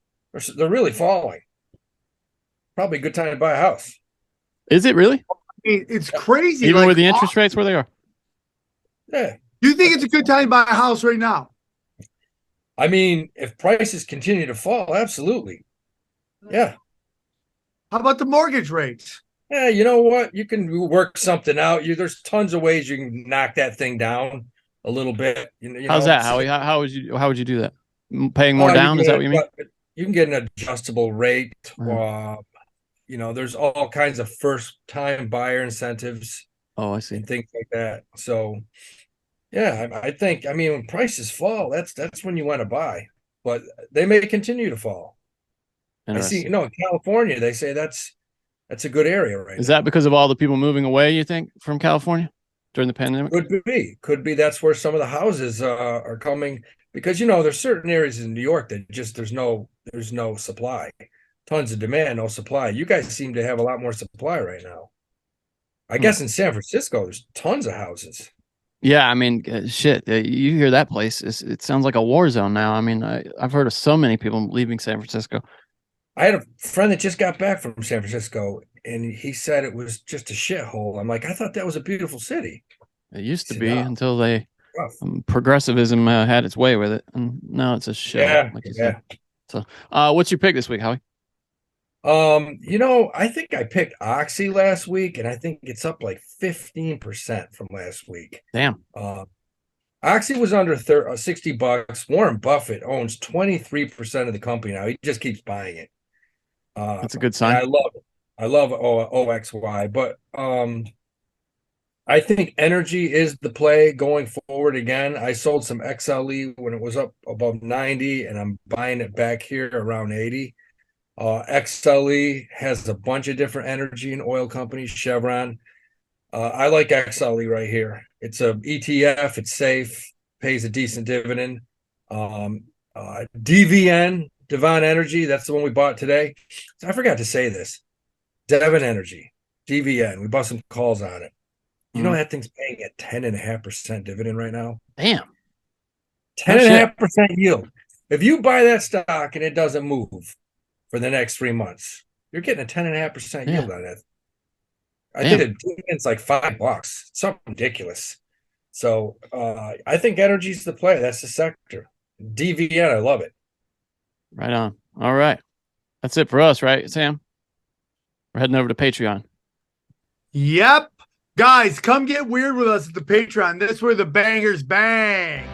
they're really falling. Probably a good time to buy a house. Is it really? It's crazy. Even with the interest rates where they are? Yeah. Do you think it's a good time to buy a house right now? I mean, if prices continue to fall, absolutely. Yeah. How about the mortgage rates? Yeah, you know what? You can work something out. There's tons of ways you can knock that thing down a little bit. How's that, Howie? How would you do that? Paying more down? Is that what you mean? you can get an adjustable rate. Right. There's all kinds of first-time buyer incentives. Oh, I see. And things like that. So, yeah, I think, when prices fall, that's when you want to buy, but they may continue to fall. I see, in California, they say that's a good area right now. Is that because of all the people moving away, you think, from California during the pandemic? Could be. That's where some of the houses are coming, because there's certain areas in New York that just there's no supply, tons of demand, no supply. You guys seem to have a lot more supply right now. I guess in San Francisco, there's tons of houses. Yeah, shit. You hear that place? It sounds like a war zone now. I've heard of so many people leaving San Francisco. I had a friend that just got back from San Francisco, and he said it was just a shithole. I'm like, I thought that was a beautiful city. It used to be until they progressivism had its way with it, and now it's a shithole, like you said. So, what's your pick this week, Howie? I think I picked Oxy last week, and I think it's up like 15% from last week. Damn. Oxy was under $60. Warren Buffett owns 23% of the company now. He just keeps buying it. That's a good sign. I love it. I love OXY, but I think energy is the play going forward again. I sold some XLE when it was up above 90, and I'm buying it back here around 80. XLE has a bunch of different energy and oil companies, Chevron. I like XLE right here. It's a ETF. It's safe, pays a decent dividend. DVN, Devon Energy, that's the one we bought today. So I forgot to say this. Devon Energy, DVN. We bought some calls on it. You know that thing's paying a 10.5% dividend right now? Damn. 10.5% yield. If you buy that stock and it doesn't move for the next 3 months, you're getting a 10.5% yield on that. I think the dividend's like $5. Something ridiculous. So I think energy's the play. That's the sector. DVN, I love it. Right on. All right. That's it for us, right, Sam? We're heading over to Patreon. Yep. Guys, come get weird with us at the Patreon. This is where the bangers bang.